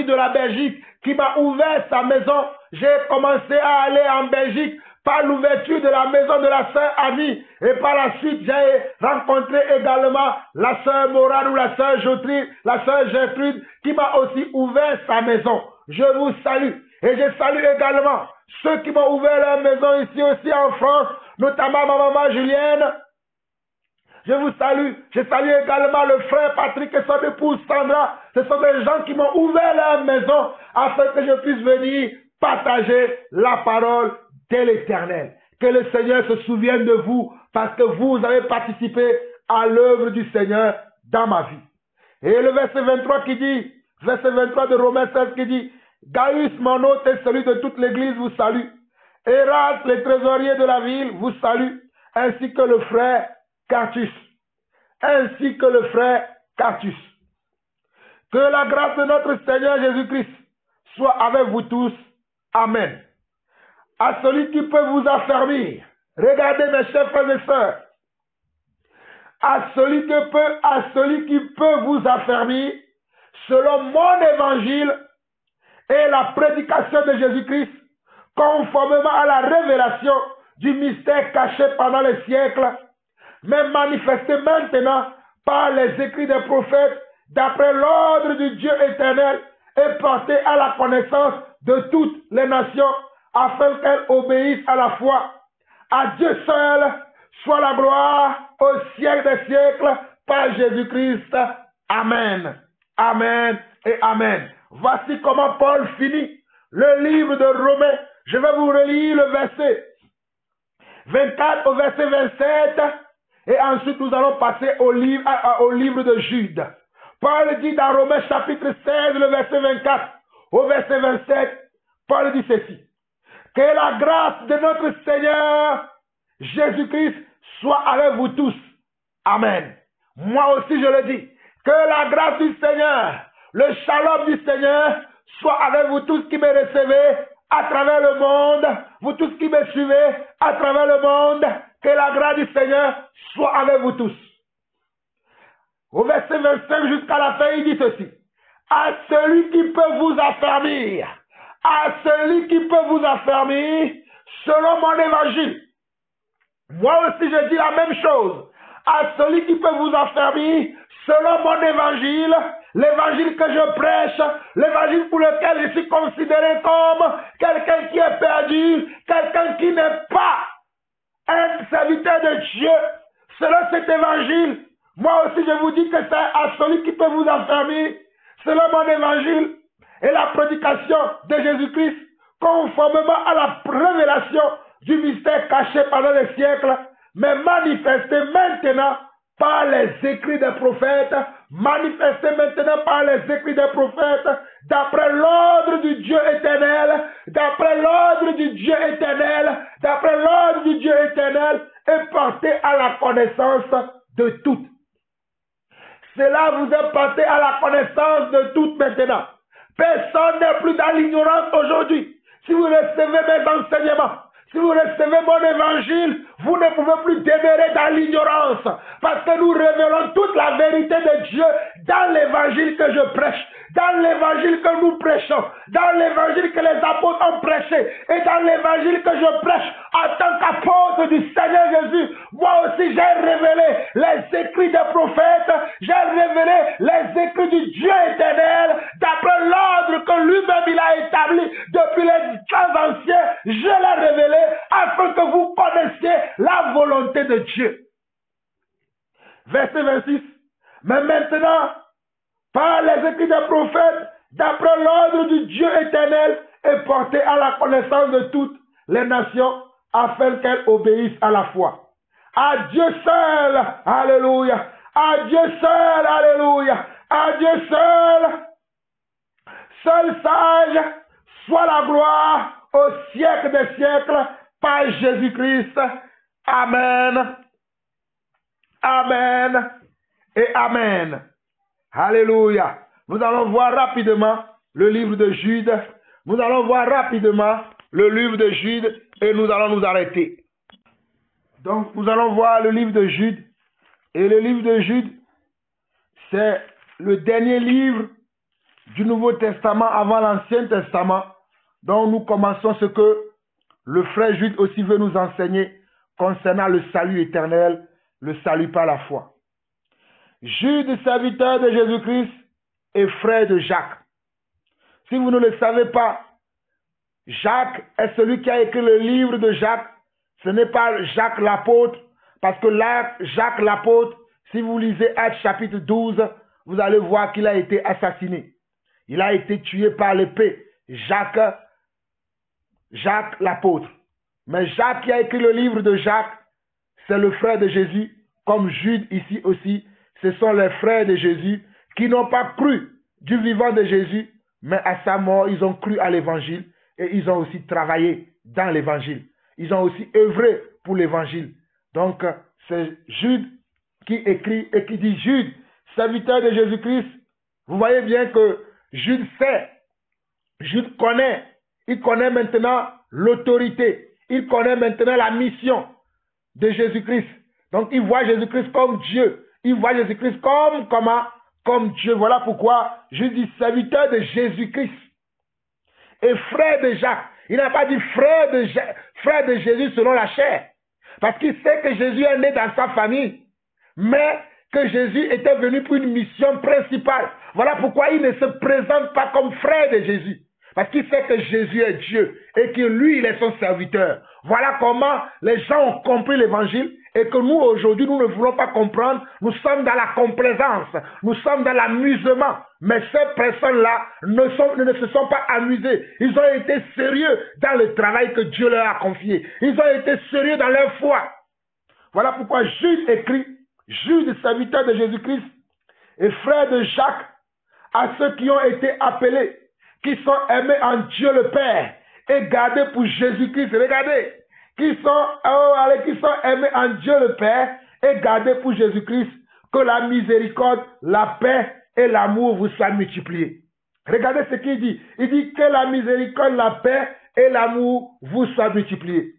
de la Belgique qui m'a ouvert sa maison. J'ai commencé à aller en Belgique par l'ouverture de la maison de la sœur Annie. Et par la suite, j'ai rencontré également la sœur Morane ou la sœur Gertrude qui m'a aussi ouvert sa maison. Je vous salue. Et je salue également ceux qui m'ont ouvert leur maison ici aussi en France, notamment ma maman Julienne. Je vous salue. Je salue également le frère Patrick et son épouse Sandra. Ce sont des gens qui m'ont ouvert leur maison afin que je puisse venir partager la parole de l'Éternel. Que le Seigneur se souvienne de vous parce que vous avez participé à l'œuvre du Seigneur dans ma vie. Et le verset 23 qui dit, verset 23 de Romains 16 qui dit, Gaius, mon hôte et celui de toute l'église vous salue. Erasme, le trésorier de la ville, vous salue, ainsi que le frère Quartus. Que la grâce de notre Seigneur Jésus-Christ soit avec vous tous. Amen. À celui qui peut vous affermir. Regardez mes chers frères et sœurs. À celui qui peut vous affermir, selon mon évangile et la prédication de Jésus-Christ, conformément à la révélation du mystère caché pendant les siècles, mais manifesté maintenant par les écrits des prophètes, d'après l'ordre du Dieu éternel, et porté à la connaissance de toutes les nations, afin qu'elles obéissent à la foi. À Dieu seul soit la gloire au siècle des siècles, par Jésus-Christ. Amen. Amen et Amen. Voici comment Paul finit le livre de Romains. Je vais vous relire le verset 24 au verset 27. Et ensuite, nous allons passer au livre de Jude. Paul dit dans Romains chapitre 16, le verset 24 au verset 27, Paul dit ceci. Que la grâce de notre Seigneur Jésus-Christ soit avec vous tous. Amen. Moi aussi je le dis. Que la grâce du Seigneur, le shalom du Seigneur soit avec vous tous qui me recevez à travers le monde. Vous tous qui me suivez à travers le monde. Que la grâce du Seigneur soit avec vous tous. Au verset 25 jusqu'à la fin, il dit ceci. À celui qui peut vous affermir. À celui qui peut vous affermir selon mon évangile. Moi aussi je dis la même chose. À celui qui peut vous affermir selon mon évangile, l'évangile que je prêche, l'évangile pour lequel je suis considéré comme quelqu'un qui est perdu, quelqu'un qui n'est pas un serviteur de Dieu. Selon cet évangile, moi aussi je vous dis que c'est à celui qui peut vous affermir selon mon évangile et la prédication de Jésus-Christ, conformément à la révélation du mystère caché pendant les siècles, mais manifesté maintenant par les écrits des prophètes, manifesté maintenant par les écrits des prophètes, d'après l'ordre du Dieu éternel, d'après l'ordre du Dieu éternel, d'après l'ordre du Dieu éternel, et porté à la connaissance de toutes. Cela vous est porté à la connaissance de toutes maintenant. Personne n'est plus dans l'ignorance aujourd'hui. Si vous recevez mes enseignements, si vous recevez mon évangile, vous ne pouvez plus demeurer dans l'ignorance. Parce que nous révélons toute la vérité de Dieu dans l'évangile que je prêche, dans l'évangile que nous prêchons, dans l'évangile que les apôtres ont prêché, et dans l'évangile que je prêche en tant qu'apôtre du Seigneur Jésus. Moi aussi j'ai révélé les écrits des prophètes, j'ai révélé les écrits du Dieu éternel, d'après l'ordre que lui-même il a établi depuis les temps anciens, je l'ai révélé afin que vous connaissiez la volonté de Dieu. Verset 26. Mais maintenant, par les écrits des prophètes, d'après l'ordre du Dieu éternel, est porté à la connaissance de toutes les nations, afin qu'elles obéissent à la foi. À Dieu seul, alléluia. À Dieu seul, alléluia. À Dieu seul, seul sage, soit la gloire au siècle des siècles, par Jésus-Christ. Amen. Amen et Amen. Alléluia. Nous allons voir rapidement le livre de Jude. Nous allons voir rapidement le livre de Jude et nous allons nous arrêter. Donc, nous allons voir le livre de Jude. Et le livre de Jude, c'est le dernier livre du Nouveau Testament avant l'Ancien Testament, dont nous commençons ce que le frère Jude aussi veut nous enseigner concernant le salut éternel, le salut par la foi. Jude, serviteur de Jésus-Christ, est frère de Jacques. Si vous ne le savez pas, Jacques est celui qui a écrit le livre de Jacques. Ce n'est pas Jacques l'apôtre, parce que là, Jacques l'apôtre, si vous lisez Actes chapitre 12, vous allez voir qu'il a été assassiné. Il a été tué par l'épée. Jacques l'apôtre. Mais Jacques qui a écrit le livre de Jacques, c'est le frère de Jésus, comme Jude ici aussi. Ce sont les frères de Jésus qui n'ont pas cru du vivant de Jésus, mais à sa mort, ils ont cru à l'évangile et ils ont aussi travaillé dans l'évangile. Ils ont aussi œuvré pour l'évangile. Donc, c'est Jude qui écrit et qui dit Jude, serviteur de Jésus-Christ. Vous voyez bien que Jude sait, Jude connaît, il connaît maintenant l'autorité, il connaît maintenant la mission de Jésus-Christ. Donc, il voit Jésus-Christ comme Dieu. Il voit Jésus-Christ comme Dieu. Voilà pourquoi je dis serviteur de Jésus-Christ et frère de Jacques. Il n'a pas dit frère de Jésus selon la chair. Parce qu'il sait que Jésus est né dans sa famille. Mais que Jésus était venu pour une mission principale. Voilà pourquoi il ne se présente pas comme frère de Jésus. Parce qu'il sait que Jésus est Dieu et que lui, il est son serviteur. Voilà comment les gens ont compris l'évangile et que nous aujourd'hui nous ne voulons pas comprendre, nous sommes dans la complaisance, nous sommes dans l'amusement. Mais ces personnes-là ne se sont pas amusées. Ils ont été sérieux dans le travail que Dieu leur a confié. Ils ont été sérieux dans leur foi. Voilà pourquoi Jude écrit, Jude, serviteur de Jésus-Christ et frère de Jacques, à ceux qui ont été appelés, qui sont aimés en Dieu le Père et gardés pour Jésus-Christ. Regardez, qui sont aimés en Dieu le Père et gardés pour Jésus-Christ, que la miséricorde, la paix et l'amour vous soient multipliés. Regardez ce qu'il dit. Il dit que la miséricorde, la paix et l'amour vous soient multipliés.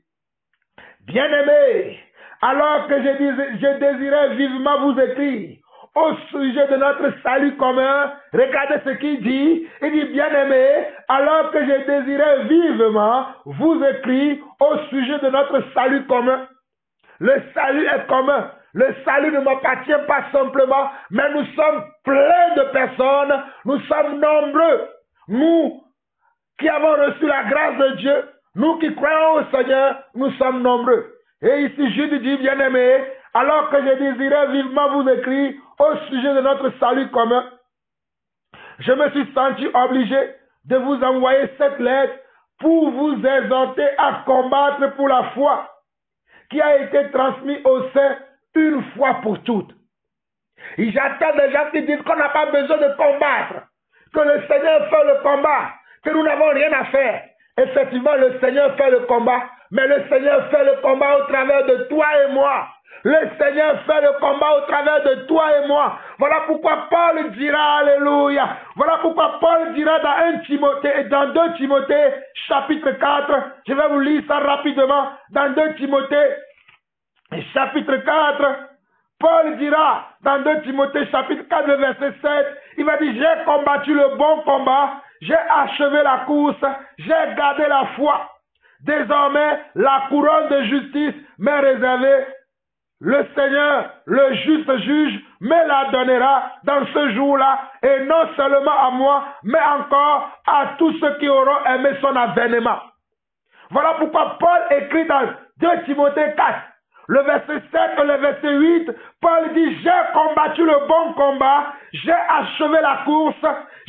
Bien-aimés, alors que je désirais vivement vous écrire au sujet de notre salut commun, regardez ce qu'il dit. Il dit, bien-aimés, alors que je désirais vivement vous écrire au sujet de notre salut commun. Le salut est commun. Le salut ne m'appartient pas simplement, mais nous sommes pleins de personnes, nous sommes nombreux. Nous qui avons reçu la grâce de Dieu, nous qui croyons au Seigneur, nous sommes nombreux. Et ici, Jude dit, bien-aimés, alors que je désirais vivement vous écrire au sujet de notre salut commun, je me suis senti obligé de vous envoyer cette lettre pour vous exhorter à combattre pour la foi qui a été transmise au sein une fois pour toutes. Et j'attends des gens qui disent qu'on n'a pas besoin de combattre, que le Seigneur fait le combat, que nous n'avons rien à faire. Effectivement, le Seigneur fait le combat, mais le Seigneur fait le combat au travers de toi et moi. Le Seigneur fait le combat au travers de toi et moi. Voilà pourquoi Paul dira, alléluia. Voilà pourquoi Paul dira dans 2 Timothée, chapitre 4. Je vais vous lire ça rapidement. Dans 2 Timothée, chapitre 4. Paul dira, dans 2 Timothée, chapitre 4, verset 7. Il va dire, j'ai combattu le bon combat. J'ai achevé la course. J'ai gardé la foi. Désormais, la couronne de justice m'est réservée. Le Seigneur, le juste juge, me la donnera dans ce jour-là, et non seulement à moi, mais encore à tous ceux qui auront aimé son avènement. Voilà pourquoi Paul écrit dans 2 Timothée 4, le verset 7 et le verset 8, Paul dit, j'ai combattu le bon combat, j'ai achevé la course,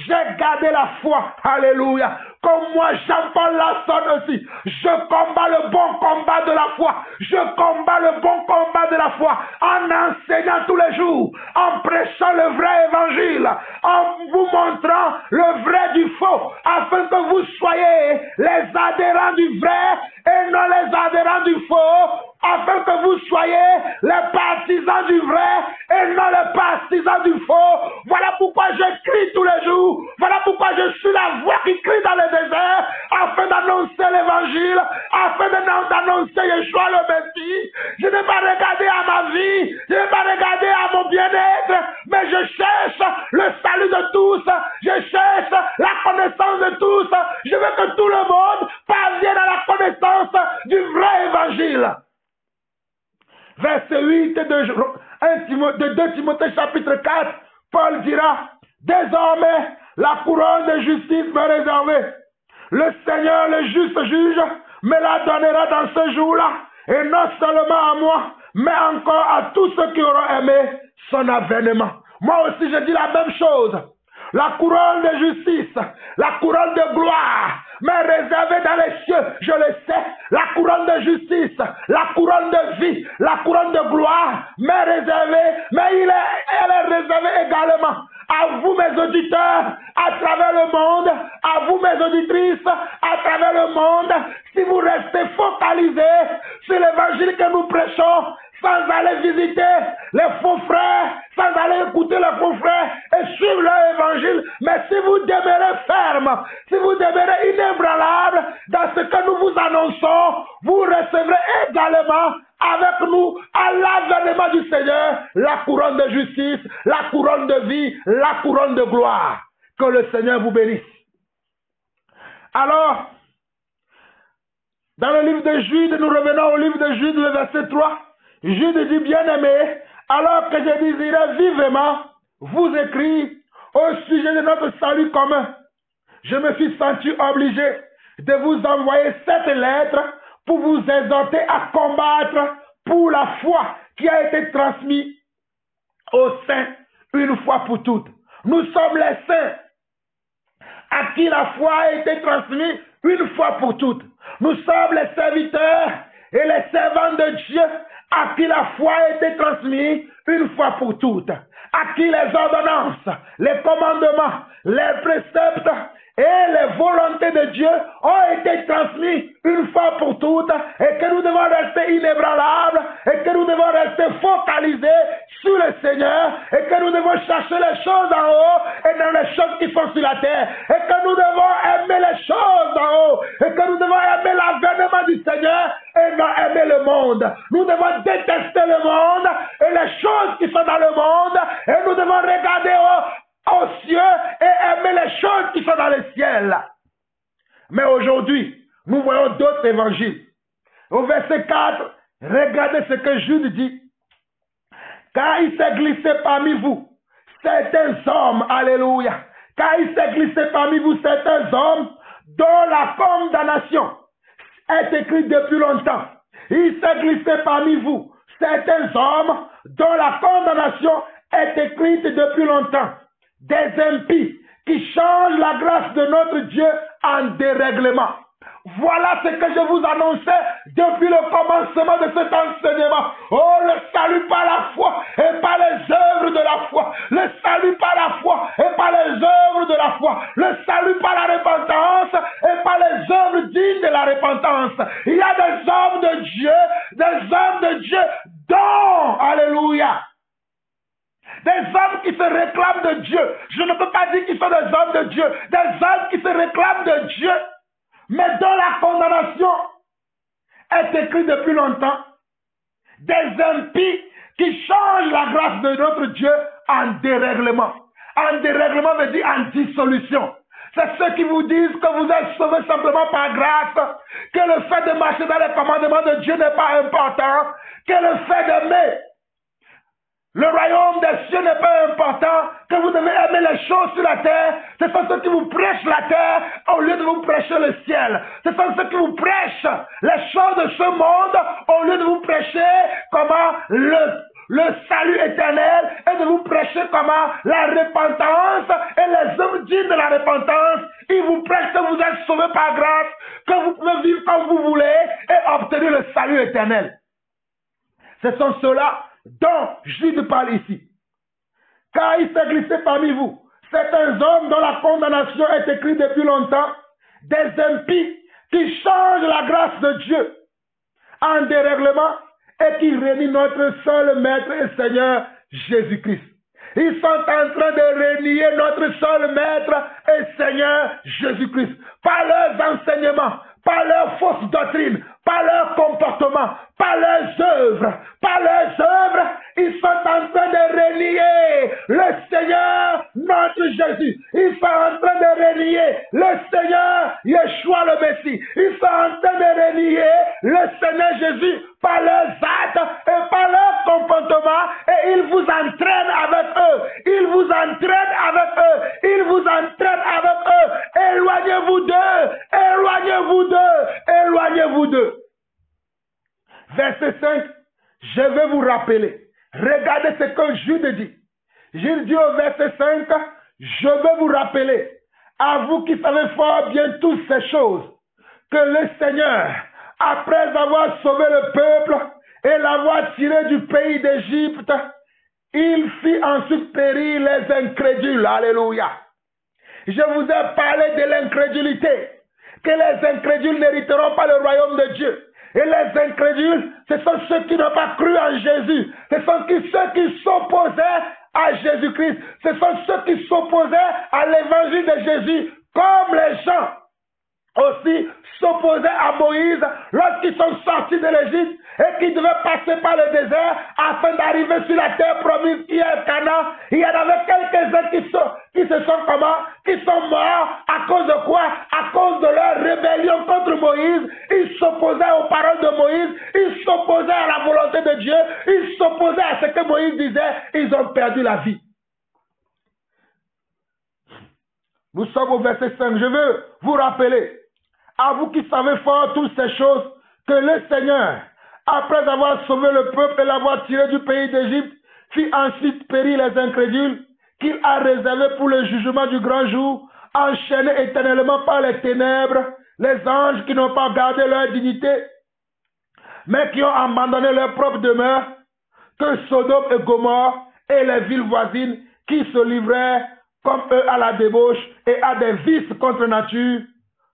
j'ai gardé la foi. Alléluia. Comme moi, Jean-Paul Lasson aussi, je combats le bon combat de la foi. Je combats le bon combat de la foi en enseignant tous les jours, en prêchant le vrai évangile, en vous montrant le vrai du faux, afin que vous soyez les adhérents du vrai et non les adhérents du faux, afin que vous soyez les partisans du vrai et non les partisans du faux. Voilà pourquoi je crie tous les jours. Voilà pourquoi je suis la voix qui crie dans le désert, afin d'annoncer l'évangile, afin d'annoncer Yeshua le Messie. Je n'ai pas regardé à ma vie, je n'ai pas regardé à mon bien-être, mais je cherche le salut de tous, je cherche la connaissance de tous. Je veux que tout le monde parvienne à la connaissance du vrai évangile. Verset 8 de 2 Timothée chapitre 4, Paul dira, désormais la couronne de justice m'est réservée. Le Seigneur, le juste juge, me la donnera dans ce jour-là, et non seulement à moi, mais encore à tous ceux qui auront aimé son avènement. Moi aussi je dis la même chose. La couronne de justice, la couronne de gloire m'est réservée dans les cieux, je le sais. La couronne de justice, la couronne de vie, la couronne de gloire m'est réservée, mais elle est réservée également à vous mes auditeurs à travers le monde, à vous mes auditrices à travers le monde. Si vous restez focalisés sur l'évangile que nous prêchons, sans aller visiter les faux frères, sans aller écouter les faux frères et suivre leur évangile. Mais si vous demeurez ferme, si vous demeurez inébranlable dans ce que nous vous annonçons, vous recevrez également avec nous à l'avènement du Seigneur la couronne de justice, la couronne de vie, la couronne de gloire. Que le Seigneur vous bénisse. Alors, dans le livre de Jude, nous revenons au livre de Jude, le verset 3. Jude dit, bien-aimé, alors que je désirais vivement vous écrire au sujet de notre salut commun, je me suis senti obligé de vous envoyer cette lettre pour vous exhorter à combattre pour la foi qui a été transmise aux saints une fois pour toutes. Nous sommes les saints à qui la foi a été transmise une fois pour toutes. Nous sommes les serviteurs et les servants de Dieu à qui la foi a été transmise une fois pour toutes. À qui les ordonnances, les commandements, les préceptes et les volontés de Dieu ont été transmis une fois pour toutes et que nous devons rester inébranlables et que nous devons rester focalisés sur le Seigneur et que nous devons chercher les choses en haut et dans les choses qui sont sur la terre et que nous devons aimer les choses en haut et que nous devons aimer l'avènement du Seigneur et non aimer le monde. Nous devons détester le monde et les choses qui sont dans le monde et nous devons regarder aux cieux et aimer les choses qui sont dans le ciel. Mais aujourd'hui, nous voyons d'autres évangiles. Au verset 4, regardez ce que Jude dit. Car il s'est glissé parmi vous certains hommes, alléluia, car il s'est glissé parmi vous certains hommes dont la condamnation est écrite depuis longtemps. Il s'est glissé parmi vous certains hommes dont la condamnation est écrite depuis longtemps. Des impies qui changent la grâce de notre Dieu en dérèglement. Voilà ce que je vous annonçais depuis le commencement de cet enseignement. Oh, le salut par la foi et par les œuvres de la foi. Le salut par la foi et par les œuvres de la foi. Le salut par la repentance et par les œuvres dignes de la repentance. Il y a des hommes de Dieu dont, alléluia, des hommes qui se réclament de Dieu. Je ne peux pas dire qu'ils sont des hommes de Dieu. Des hommes qui se réclament de Dieu, mais dont la condamnation est écrite depuis longtemps. Des impies qui changent la grâce de notre Dieu en dérèglement. En dérèglement veut dire en dissolution. C'est ceux qui vous disent que vous êtes sauvés simplement par grâce, que le fait de marcher dans les commandements de Dieu n'est pas important, que le fait d'aimer le royaume des cieux n'est pas important, que vous devez aimer les choses sur la terre. Ce sont ceux qui vous prêchent la terre au lieu de vous prêcher le ciel. Ce sont ceux qui vous prêchent les choses de ce monde au lieu de vous prêcher comment le salut éternel et de vous prêcher comment la repentance et les œuvres dignes de la repentance. Ils vous prêchent que vous êtes sauvés par grâce, que vous pouvez vivre comme vous voulez et obtenir le salut éternel. Ce sont ceux-là dont Jude parle ici. Car il s'est glissé parmi vous certains hommes dont la condamnation est écrite depuis longtemps, des impies qui changent la grâce de Dieu en dérèglement et qui renient notre seul Maître et Seigneur Jésus-Christ. Ils sont en train de renier notre seul Maître et Seigneur Jésus-Christ par leurs enseignements, par leurs fausses doctrines, par leur comportement, par leurs œuvres. Par leurs œuvres, ils sont en train de renier le Seigneur, notre Jésus. Ils sont en train de renier le Seigneur, Yeshua le Messie. Ils sont en train de renier le Seigneur Jésus par leurs actes et par leur comportement. Et ils vous entraînent avec eux. Ils vous entraînent avec eux. Ils vous entraînent avec eux. Éloignez-vous d'eux. Éloignez-vous d'eux. Éloignez-vous d'eux. Verset 5, je vais vous rappeler. Regardez ce que Jude dit. Jude dit au verset 5, je vais vous rappeler, à vous qui savez fort bien toutes ces choses, que le Seigneur, après avoir sauvé le peuple et l'avoir tiré du pays d'Égypte, il fit ensuite périr les incrédules. Alléluia. Je vous ai parlé de l'incrédulité, que les incrédules n'hériteront pas le royaume de Dieu. Et les incrédules, ce sont ceux qui n'ont pas cru en Jésus. Ce sont ceux qui s'opposaient à Jésus-Christ. Ce sont ceux qui s'opposaient à l'évangile de Jésus, comme les gens aussi s'opposaient à Moïse lorsqu'ils sont sortis de l'Égypte et qu'ils devaient passer par le désert afin d'arriver sur la terre promise qui est Canaan. Il y en avait quelques-uns qui sont morts à cause de quoi? À cause de leur rébellion contre Moïse. Ils s'opposaient aux paroles de Moïse, ils s'opposaient à la volonté de Dieu, ils s'opposaient à ce que Moïse disait. Ils ont perdu la vie. Nous sommes au verset 5. Je veux vous rappeler, à vous qui savez fort toutes ces choses, que le Seigneur, après avoir sauvé le peuple et l'avoir tiré du pays d'Égypte, fit ensuite périr les incrédules, qu'il a réservés pour le jugement du grand jour, enchaînés éternellement par les ténèbres, les anges qui n'ont pas gardé leur dignité, mais qui ont abandonné leur propre demeure, que Sodome et Gomorrhe et les villes voisines qui se livraient comme eux à la débauche et à des vices contre nature,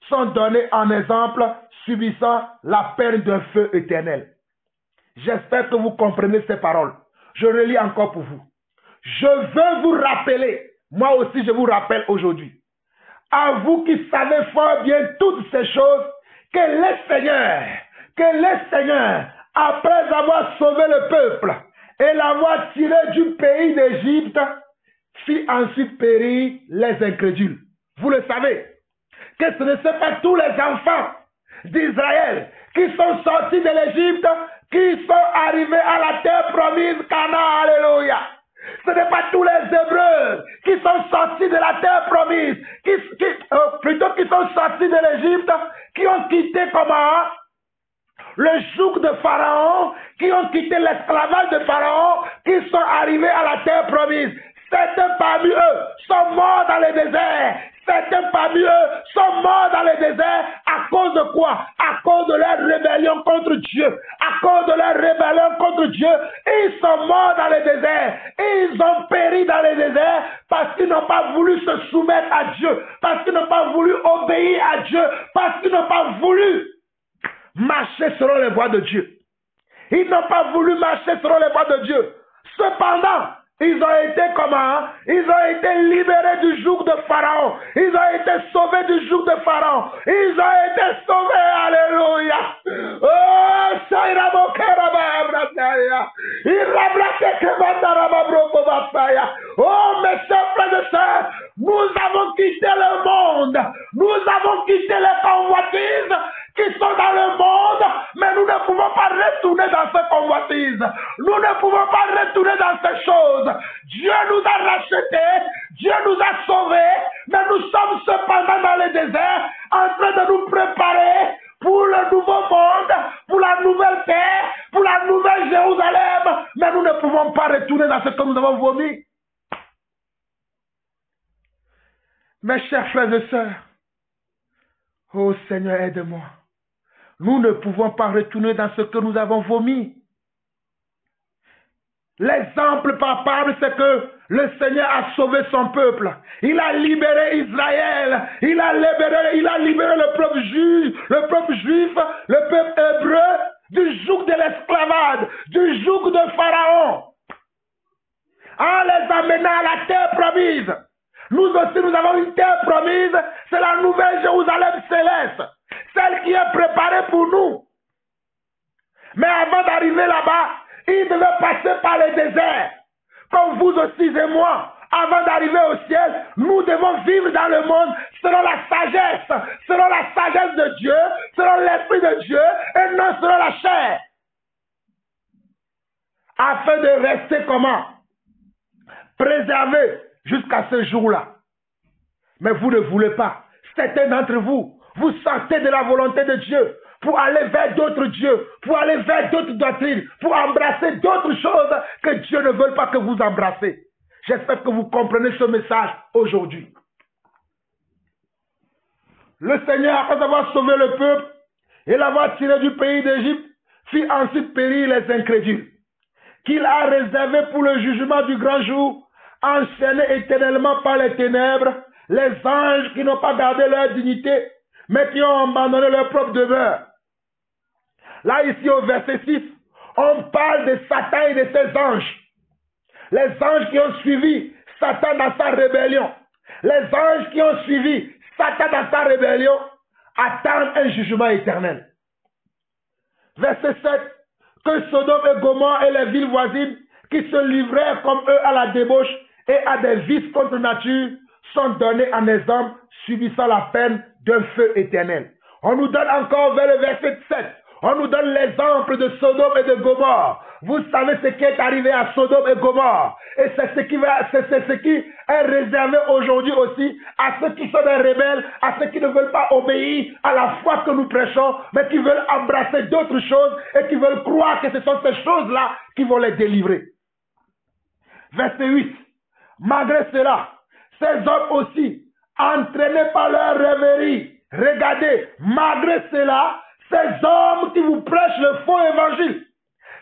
sont donnés en exemple, subissant la peine d'un feu éternel. J'espère que vous comprenez ces paroles. Je relis encore pour vous. Je veux vous rappeler, moi aussi je vous rappelle aujourd'hui, à vous qui savez fort bien toutes ces choses, que le Seigneur, après avoir sauvé le peuple et l'avoir tiré du pays d'Égypte, fit ensuite périr les incrédules. Vous le savez, que ce ne sont pas tous les enfants d'Israël qui sont sortis de l'Égypte, qui sont arrivés à la terre promise, Canaan, alléluia. Ce n'est pas tous les Hébreux qui sont sortis de la terre promise, plutôt qui sont sortis de l'Égypte, qui ont quitté comment? Le joug de Pharaon, qui ont quitté l'esclavage de Pharaon, qui sont arrivés à la terre promise. Certains parmi eux sont morts dans le désert. Certains parmi eux sont morts dans le désert à cause de quoi? À cause de leur rébellion contre Dieu. À cause de leur rébellion contre Dieu, ils sont morts dans le désert. Ils ont péri dans le désert parce qu'ils n'ont pas voulu se soumettre à Dieu, parce qu'ils n'ont pas voulu obéir à Dieu, parce qu'ils n'ont pas voulu marcher selon les voies de Dieu. Ils n'ont pas voulu marcher selon les voies de Dieu. Cependant, ils ont été comment? Ils ont été libérés du joug de Pharaon. Ils ont été sauvés du joug de Pharaon. Ils ont été sauvés. Alléluia. Oh, oh, mes chers frères et sœurs, nous avons quitté le monde. Nous avons quitté les convoitises qui sont dans le monde, mais nous ne pouvons pas retourner dans ces convoitises. Nous ne pouvons pas retourner dans ces choses. Dieu nous a rachetés, Dieu nous a sauvés, mais nous sommes cependant dans le désert, en train de nous préparer pour le nouveau monde, pour la nouvelle terre, pour la nouvelle Jérusalem, mais nous ne pouvons pas retourner dans ce que nous avons vomi. Mes chers frères et sœurs, oh Seigneur, aide-moi. Nous ne pouvons pas retourner dans ce que nous avons vomi. L'exemple palpable, c'est que le Seigneur a sauvé son peuple. Il a libéré Israël. Il a libéré le peuple juif, le peuple hébreu, du joug de l'esclavage, du joug de Pharaon, en les amenant à la terre promise. Nous aussi, nous avons une terre promise, c'est la nouvelle Jérusalem céleste, celle qui est préparée pour nous. Mais avant d'arriver là-bas, il devait passer par le désert, comme vous aussi et moi. Avant d'arriver au ciel, nous devons vivre dans le monde selon la sagesse de Dieu, selon l'Esprit de Dieu, et non selon la chair. Afin de rester comment? Préservé jusqu'à ce jour-là. Mais vous ne voulez pas. Certains d'entre vous, vous sortez de la volonté de Dieu pour aller vers d'autres dieux, pour aller vers d'autres doctrines, pour embrasser d'autres choses que Dieu ne veut pas que vous embrassez. J'espère que vous comprenez ce message aujourd'hui. Le Seigneur, après avoir sauvé le peuple et l'avoir tiré du pays d'Égypte, fit ensuite périr les incrédules, qu'il a réservés pour le jugement du grand jour, enchaînés éternellement par les ténèbres, les anges qui n'ont pas gardé leur dignité, mais qui ont abandonné leur propre demeure. Là, ici, au verset 6, on parle de Satan et de ses anges. Les anges qui ont suivi Satan dans sa rébellion. Les anges qui ont suivi Satan dans sa rébellion attendent un jugement éternel. Verset 7, que Sodome et Gomorrhe et les villes voisines qui se livraient comme eux à la débauche et à des vices contre nature sont donnés en exemple, subissant la peine d'un feu éternel. On nous donne encore vers le verset 7. On nous donne l'exemple de Sodome et de Gomorrhe. Vous savez ce qui est arrivé à Sodome et Gomorrhe. Et c'est ce qui est réservé aujourd'hui aussi à ceux qui sont des rebelles, à ceux qui ne veulent pas obéir à la foi que nous prêchons, mais qui veulent embrasser d'autres choses et qui veulent croire que ce sont ces choses-là qui vont les délivrer. Verset 8. Malgré cela, ces hommes aussi, entraînés par leur rêverie, regardez, malgré cela, ces hommes qui vous prêchent le faux évangile,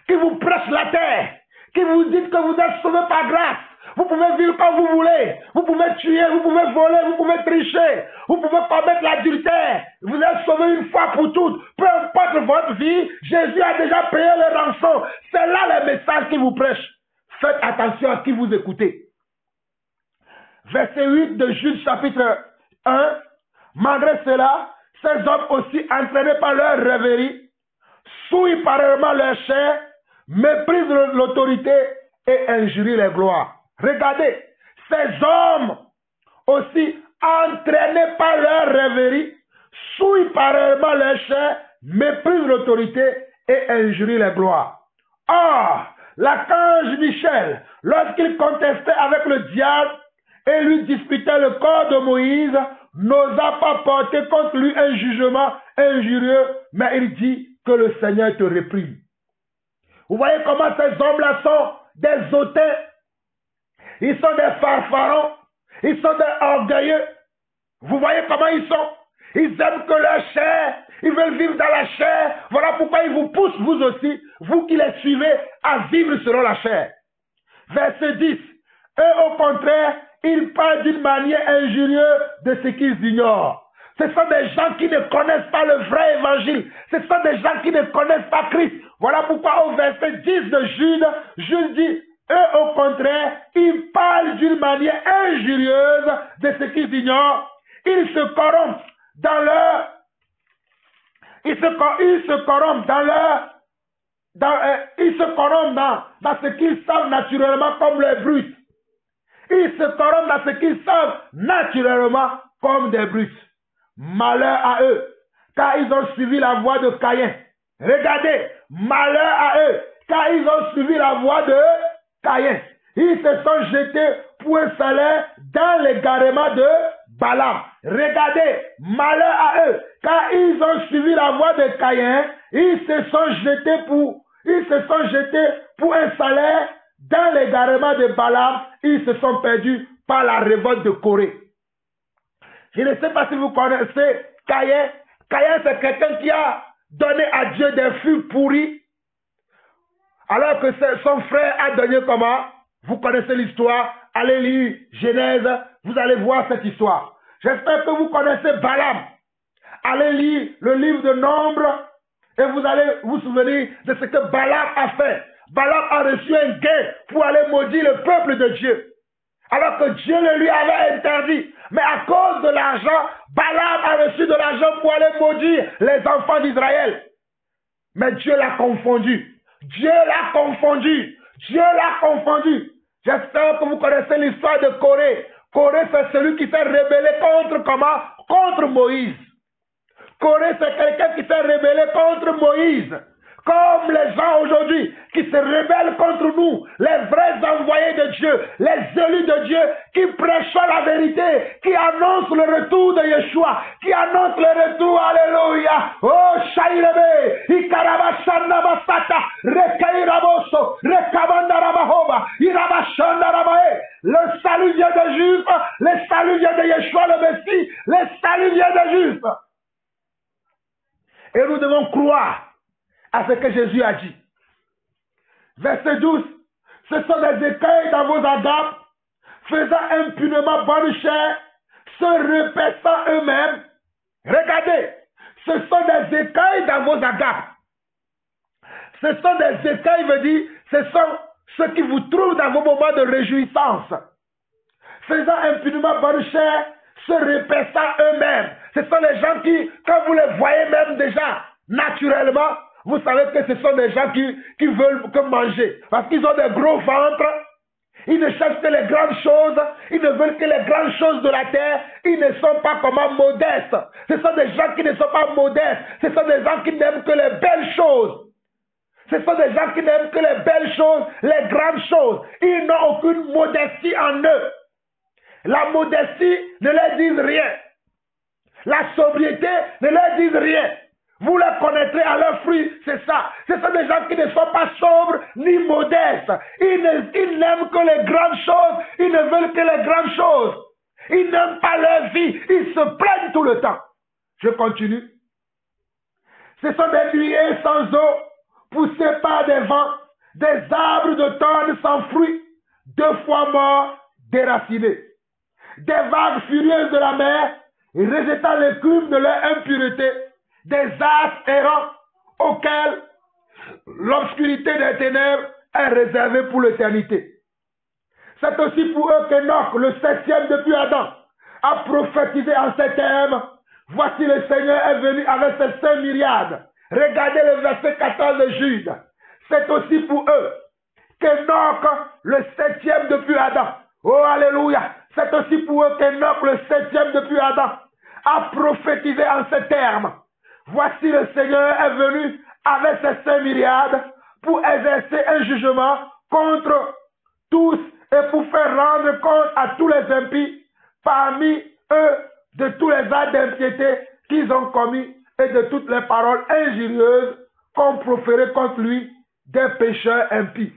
qui vous prêchent la terre, qui vous disent que vous êtes sauvés par grâce, vous pouvez vivre comme vous voulez, vous pouvez tuer, vous pouvez voler, vous pouvez tricher, vous pouvez commettre l'adultère, vous êtes sauvés une fois pour toutes, peu importe votre vie, Jésus a déjà payé le rançon. C'est là le message qu'il vous prêche. Faites attention à qui vous écoutez. Verset 8 de Jude chapitre 1. Malgré cela, ces hommes aussi entraînés par leur rêverie, souillent pareillement leur chair, méprisent l'autorité et injurient les gloires. Regardez, ces hommes aussi entraînés par leur rêverie, souillent pareillement leur chair, méprisent l'autorité et injurient les gloires. Or, l'archange Michel, lorsqu'il contestait avec le diable et lui disputait le corps de Moïse, n'osa pas porter contre lui un jugement injurieux, mais il dit que le Seigneur te réprime. Vous voyez comment ces hommes-là sont des hautains, ils sont des fanfarons, ils sont des orgueilleux. Vous voyez comment ils sont? Ils aiment que leur chair, ils veulent vivre dans la chair. Voilà pourquoi ils vous poussent, vous aussi, vous qui les suivez, à vivre selon la chair. Verset 10. Eux, au contraire, ils parlent d'une manière injurieuse de ce qu'ils ignorent. Ce sont des gens qui ne connaissent pas le vrai évangile. Ce sont des gens qui ne connaissent pas Christ. Voilà pourquoi au verset 10 de Jude, Jude dit, eux au contraire, ils parlent d'une manière injurieuse de ce qu'ils ignorent. Ils se corrompent dans leur... Ils se corrompent dans leur... ils se corrompent dans ce qu'ils savent naturellement comme les brutes. Ils se corrompent dans ce qu'ils savent naturellement comme des brutes. Malheur à eux, car ils ont suivi la voie de Caïn. Regardez, malheur à eux, car ils ont suivi la voie de Caïn. Ils se sont jetés pour un salaire dans l'égarement de Balaam. Regardez, malheur à eux, car ils ont suivi la voie de Caïn. Ils se sont jetés pour un salaire dans l'égarement de Balaam. Ils se sont perdus par la révolte de Corée. Je ne sais pas si vous connaissez Caïn. Caïn, c'est quelqu'un qui a donné à Dieu des fruits pourris, alors que son frère a donné comment? Vous connaissez l'histoire. Allez lire Genèse, vous allez voir cette histoire. J'espère que vous connaissez Balaam. Allez lire le livre de Nombres et vous allez vous souvenir de ce que Balaam a fait. Balaam a reçu un gain pour aller maudire le peuple de Dieu, alors que Dieu le lui avait interdit. Mais à cause de l'argent, Balaam a reçu de l'argent pour aller maudire les enfants d'Israël. Mais Dieu l'a confondu. Dieu l'a confondu. Dieu l'a confondu. J'espère que vous connaissez l'histoire de Corée. Corée, c'est celui qui s'est rébellé contre comment? Contre Moïse. Corée, c'est quelqu'un qui s'est rébellé contre Moïse. Comme les gens aujourd'hui qui se rebellent contre nous, les vrais envoyés de Dieu, les élus de Dieu, qui prêchent la vérité, qui annoncent le retour de Yeshua, qui annoncent le retour, alléluia. Oh, Shairebe, Ikarabashanabasata, Rekairaboso, Rekabandarabahoba, Irabashandarabae. Le salut vient des Juifs, le salut vient de Yeshua le Messie, le salut vient des Juifs. Et nous devons croire à ce que Jésus a dit. Verset 12. Ce sont des écueils dans vos agapes, faisant impunément bonne chair, se répétant eux-mêmes. Regardez, ce sont des écueils dans vos agapes. Ce sont des écueils, veut dire, ce sont ceux qui vous trouvent dans vos moments de réjouissance. Faisant impunément bonne chair, se répétant eux-mêmes. Ce sont les gens qui, quand vous les voyez même déjà, naturellement, vous savez que ce sont des gens qui veulent que manger. Parce qu'ils ont des gros ventres. Ils ne cherchent que les grandes choses. Ils ne veulent que les grandes choses de la terre. Ils ne sont pas comment modestes. Ce sont des gens qui ne sont pas modestes. Ce sont des gens qui n'aiment que les belles choses. Ce sont des gens qui n'aiment que les belles choses, les grandes choses. Ils n'ont aucune modestie en eux. La modestie ne leur dit rien. La sobriété ne leur dit rien. Vous les connaîtrez à leurs fruits, c'est ça. Ce sont des gens qui ne sont pas sobres ni modestes. Ils n'aiment que les grandes choses. Ils ne veulent que les grandes choses. Ils n'aiment pas leur vie. Ils se plaignent tout le temps. Je continue. Ce sont des nuées sans eau, poussées par des vents, des arbres d'automne sans fruits, 2 fois morts, déracinés. Des vagues furieuses de la mer, rejetant l'écume de leur impureté, des astres errants auxquels l'obscurité des ténèbres est réservée pour l'éternité. C'est aussi pour eux qu'Enoch, le 7e depuis Adam, a prophétisé en ces termes. Voici le Seigneur est venu avec ses 5 myriades. Regardez le verset 14 de Jude. C'est aussi pour eux qu'Enoch, le 7e depuis Adam. Oh, alléluia. C'est aussi pour eux qu'Enoch, le 7e depuis Adam, a prophétisé en ces termes. Voici le Seigneur est venu avec ses 5 myriades pour exercer un jugement contre tous et pour faire rendre compte à tous les impies parmi eux de tous les actes d'impiété qu'ils ont commis et de toutes les paroles injurieuses qu'ont proférées contre lui des pécheurs impies.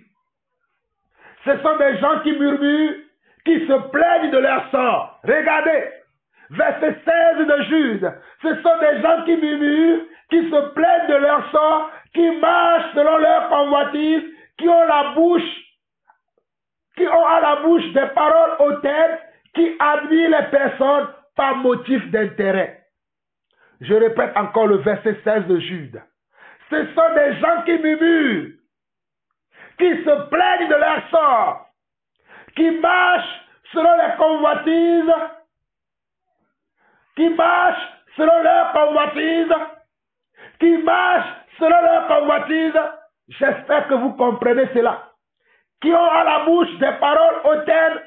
Ce sont des gens qui murmurent, qui se plaignent de leur sort. Regardez, verset 16 de Jude. Ce sont des gens qui murmurent, qui se plaignent de leur sort, qui marchent selon leur convoitise, qui ont à la bouche des paroles hautaines, qui admirent les personnes par motif d'intérêt. Je répète encore le verset 16 de Jude. Ce sont des gens qui murmurent, qui se plaignent de leur sort, qui marchent selon les convoitises, qui marchent selon leurs convoitises, qui marchent selon leurs convoitises. J'espère que vous comprenez cela. Qui ont à la bouche des paroles hautaines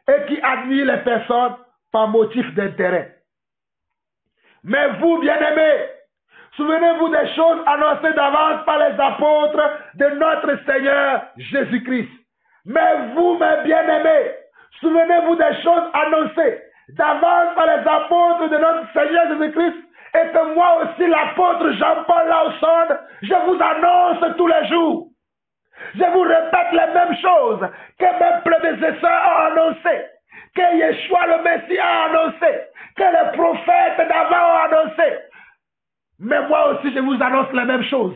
et qui admirent les personnes par motif d'intérêt. Mais vous, bien-aimés, souvenez-vous des choses annoncées d'avance par les apôtres de notre Seigneur Jésus-Christ. Mais vous, mes bien-aimés, souvenez-vous des choses annoncées d'avance par les apôtres de notre Seigneur Jésus-Christ et que moi aussi, l'apôtre Jean-Paul Lawson, je vous annonce tous les jours. Je vous répète les mêmes choses que mes prédécesseurs ont annoncées, que Yeshua le Messie a annoncé, que les prophètes d'avant ont annoncé. Mais moi aussi, je vous annonce les mêmes choses.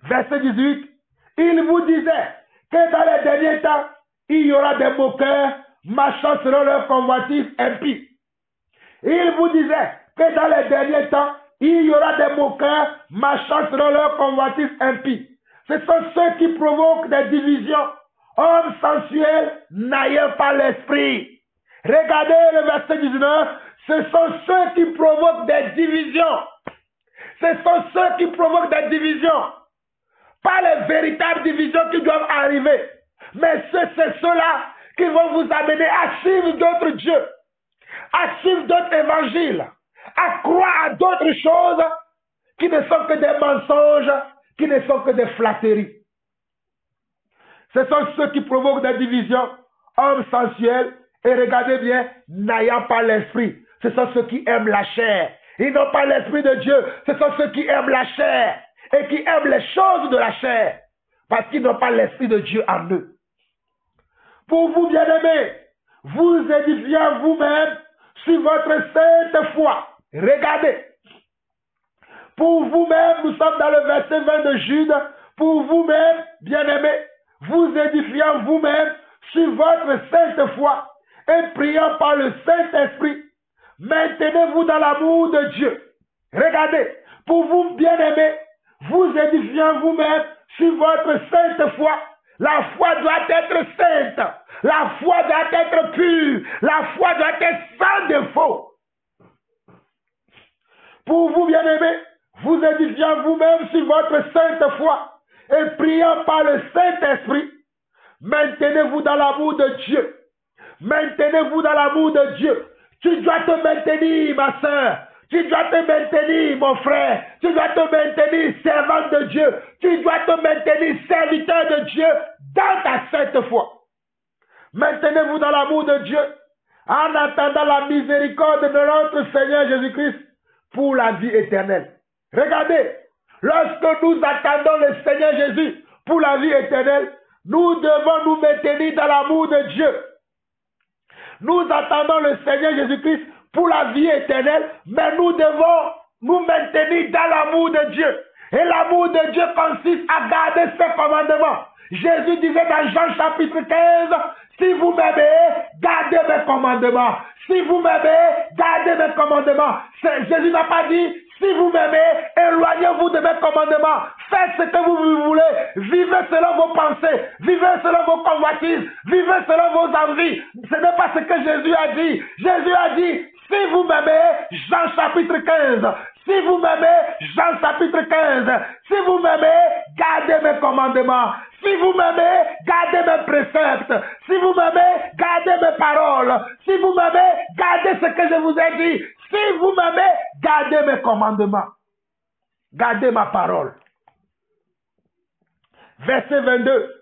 Verset 18, il vous disait que dans les derniers temps, il y aura des moqueurs marchant selon leur convoitise impie. Il vous disait que dans les derniers temps, il y aura des moqueurs marchant selon leur convoitise impie. Ce sont ceux qui provoquent des divisions, hommes sensuels n'ayant pas l'esprit. Regardez le verset 19, ce sont ceux qui provoquent des divisions. Ce sont ceux qui provoquent des divisions. Pas les véritables divisions qui doivent arriver, mais c'est ceux-là qui vont vous amener à suivre d'autres dieux, à suivre d'autres évangiles, à croire à d'autres choses qui ne sont que des mensonges, qui ne sont que des flatteries. Ce sont ceux qui provoquent des divisions, hommes sensuels, et regardez bien, n'ayant pas l'esprit. Ce sont ceux qui aiment la chair. Ils n'ont pas l'esprit de Dieu. Ce sont ceux qui aiment la chair et qui aiment les choses de la chair, parce qu'ils n'ont pas l'esprit de Dieu en eux. Pour vous, bien-aimés, vous édifiez vous-même sur votre sainte foi. Regardez. Pour vous-même, nous sommes dans le verset 20 de Jude, pour vous-même, bien-aimés, vous édifiant vous-même sur votre sainte foi et priant par le Saint-Esprit, maintenez-vous dans l'amour de Dieu. Regardez, pour vous, bien-aimés, vous édifiant vous-même sur votre sainte foi. La foi doit être sainte, la foi doit être pure, la foi doit être sans défaut. Pour vous, bien-aimés, vous édifiant vous-même sur votre sainte foi et priant par le Saint-Esprit, Maintenez-vous dans l'amour de Dieu. Maintenez-vous dans l'amour de Dieu. Tu dois te maintenir, ma soeur. Tu dois te maintenir, mon frère. Tu dois te maintenir, servante de Dieu. Tu dois te maintenir, serviteur de Dieu, dans ta sainte foi. Maintenez-vous dans l'amour de Dieu, en attendant la miséricorde de notre Seigneur Jésus-Christ pour la vie éternelle. Regardez, lorsque nous attendons le Seigneur Jésus pour la vie éternelle, nous devons nous maintenir dans l'amour de Dieu. Nous attendons le Seigneur Jésus-Christ pour la vie éternelle, mais nous devons nous maintenir dans l'amour de Dieu. Et l'amour de Dieu consiste à garder ses commandements. Jésus disait dans Jean chapitre 15, si vous m'aimez, gardez mes commandements. Si vous m'aimez, gardez mes commandements. Jésus n'a pas dit, si vous m'aimez, éloignez-vous de mes commandements. Faites ce que vous voulez. Vivez selon vos pensées. Vivez selon vos convoitises. Vivez selon vos envies. Ce n'est pas ce que Jésus a dit. Jésus a dit, si vous m'aimez, Jean chapitre 15. Si vous m'aimez, Jean chapitre 15. Si vous m'aimez, gardez mes commandements. Si vous m'aimez, gardez mes préceptes. Si vous m'aimez, gardez mes paroles. Si vous m'aimez, gardez ce que je vous ai dit. Si vous m'aimez, gardez mes commandements. Gardez ma parole. Verset 22.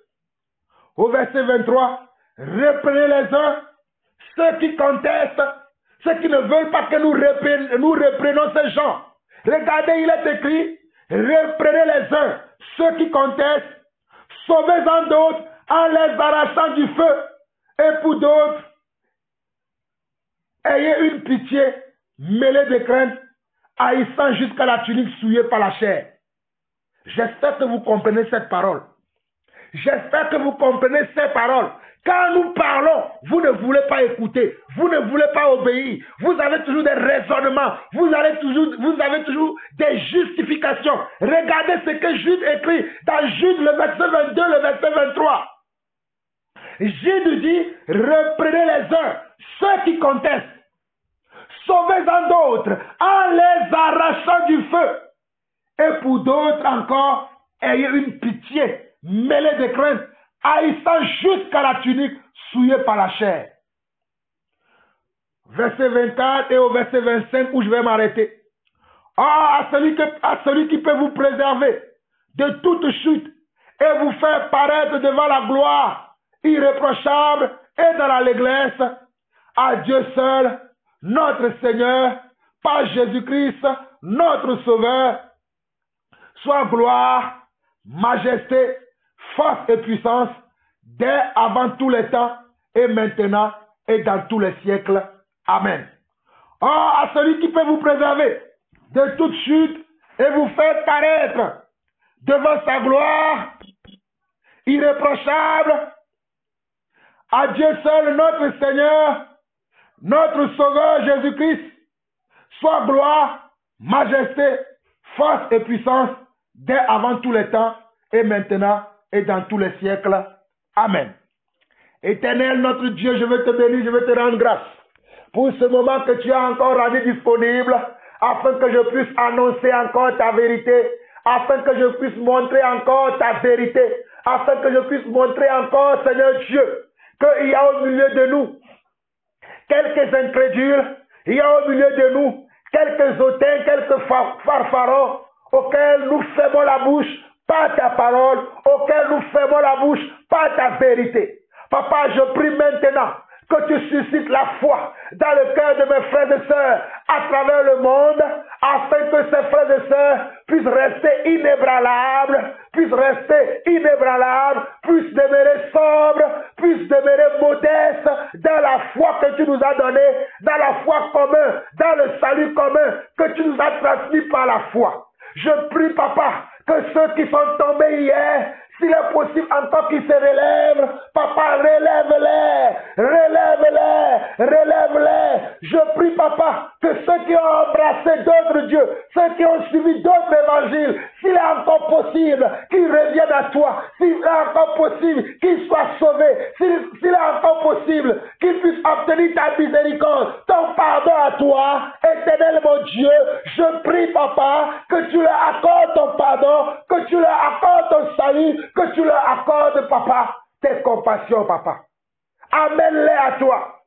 Au verset 23. Reprenez les uns, ceux qui contestent, ceux qui ne veulent pas que nous reprenions ces gens. Regardez, il est écrit, reprenez les uns, ceux qui contestent, sauvez-en d'autres en les arrachant du feu, et pour d'autres, ayez une pitié mêlée de crainte, haïssant jusqu'à la tunique souillée par la chair. J'espère que vous comprenez cette parole. J'espère que vous comprenez ces paroles. Quand nous parlons, vous ne voulez pas écouter, vous ne voulez pas obéir, vous avez toujours des raisonnements, vous avez toujours des justifications. Regardez ce que Jude écrit dans Jude, le verset 22, le verset 23. Jude dit, reprenez les uns, ceux qui contestent, sauvez-en d'autres, en les arrachant du feu. Et pour d'autres encore, ayez une pitié mêlée de crainte, haïssant jusqu'à la tunique souillée par la chair. Verset 24 et au verset 25 où je vais m'arrêter. À celui qui peut vous préserver de toute chute et vous faire paraître devant la gloire irréprochable et dans l'allégresse, à Dieu seul, notre Seigneur, par Jésus-Christ, notre Sauveur, soit gloire, majesté, force et puissance, dès avant tous les temps, et maintenant, et dans tous les siècles. Amen. À celui qui peut vous préserver de toute chute, et vous faire paraître devant sa gloire, irréprochable, à Dieu seul, notre Seigneur, notre Sauveur Jésus-Christ, soit gloire, majesté, force et puissance, dès avant tous les temps, et maintenant, et dans tous les siècles. Amen. Éternel, notre Dieu, je veux te bénir, je veux te rendre grâce pour ce moment que tu as encore rendu disponible, afin que je puisse annoncer encore ta vérité, afin que je puisse montrer encore ta vérité, afin que je puisse montrer encore, Seigneur Dieu, qu'il y a au milieu de nous quelques incrédules, il y a au milieu de nous quelques hautains, quelques farfarons, auxquels nous fermons la bouche par ta parole, auxquels nous fermons la bouche par ta vérité. Papa, je prie maintenant que tu suscites la foi dans le cœur de mes frères et sœurs à travers le monde, afin que ces frères et sœurs puissent rester inébranlables, puissent demeurer sobres, puissent demeurer modestes dans la foi que tu nous as donnée, dans la foi commune, dans le salut commun que tu nous as transmis par la foi. Je prie, Papa, que ceux qui sont tombés hier, s'il est possible encore qu'ils se relèvent, Papa, relève-les. Je prie, Papa, que ceux qui ont embrassé d'autres dieux, ceux qui ont suivi d'autres évangiles, s'il est encore possible qu'ils reviennent à toi, s'il est encore possible qu'ils soient sauvés, s'il est encore possible qu'ils puissent obtenir ta miséricorde, ton pardon à toi, éternel mon Dieu, je prie, Papa, que tu leur accordes ton pardon, que tu leur accordes ton salut, que tu leur accordes, Papa, tes compassions, papa. Amène-les à toi.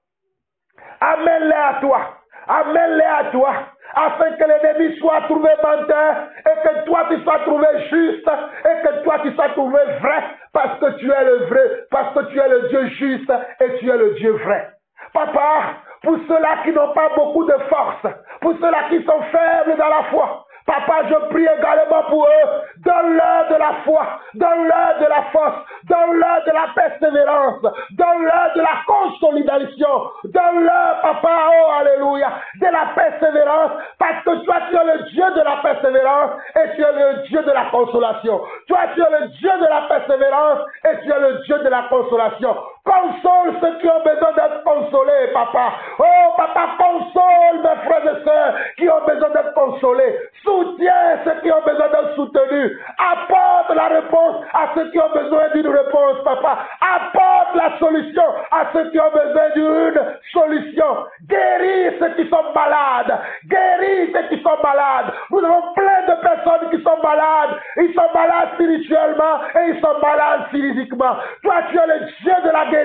Amène-les à toi. Amène-les à toi. Afin que l'ennemi soit trouvé menteur et que toi tu sois trouvé juste et que toi tu sois trouvé vrai parce que tu es le vrai, parce que tu es le Dieu juste et tu es le Dieu vrai. Papa, pour ceux-là qui n'ont pas beaucoup de force, pour ceux-là qui sont faibles dans la foi, papa, je prie également pour eux. Donne-leur de la foi, donne-leur de la force, donne-leur de la persévérance, donne-leur de la consolidation, donne-leur, papa, oh alléluia, de la persévérance, parce que toi tu es le Dieu de la persévérance et tu es le Dieu de la consolation. Toi tu es le Dieu de la persévérance et tu es le Dieu de la consolation. Console ceux qui ont besoin d'être consolés, papa. Oh, papa, console mes frères et sœurs qui ont besoin d'être consolés. Soutiens ceux qui ont besoin d'être soutenus. Apporte la réponse à ceux qui ont besoin d'une réponse, papa. Apporte la solution à ceux qui ont besoin d'une solution. Guéris ceux qui sont malades. Guéris ceux qui sont malades. Nous avons plein de personnes qui sont malades. Ils sont malades spirituellement et ils sont malades physiquement. Toi, tu es le Dieu de la guérison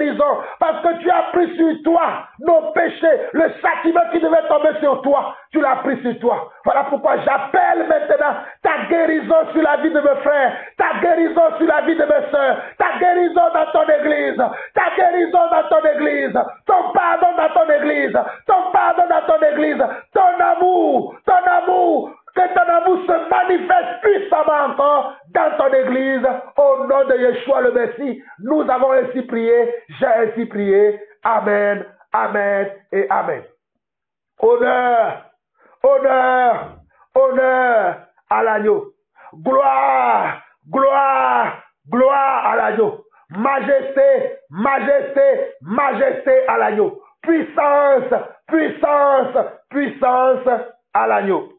parce que tu as pris sur toi nos péchés. Le châtiment qui devait tomber sur toi, tu l'as pris sur toi. Voilà pourquoi j'appelle maintenant ta guérison sur la vie de mes frères, ta guérison sur la vie de mes soeurs, ta guérison dans ton église, ta guérison dans ton église, ton pardon dans ton église, ton pardon dans ton église, ton amour, que ton amour se manifeste puissamment encore dans ton église. Au nom de Yeshua le Messie, nous avons ainsi prié, j'ai ainsi prié. Amen, amen et amen. Honneur, honneur, honneur à l'agneau. Gloire, gloire, gloire à l'agneau. Majesté, majesté, majesté à l'agneau. Puissance, puissance, puissance à l'agneau.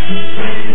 Yes,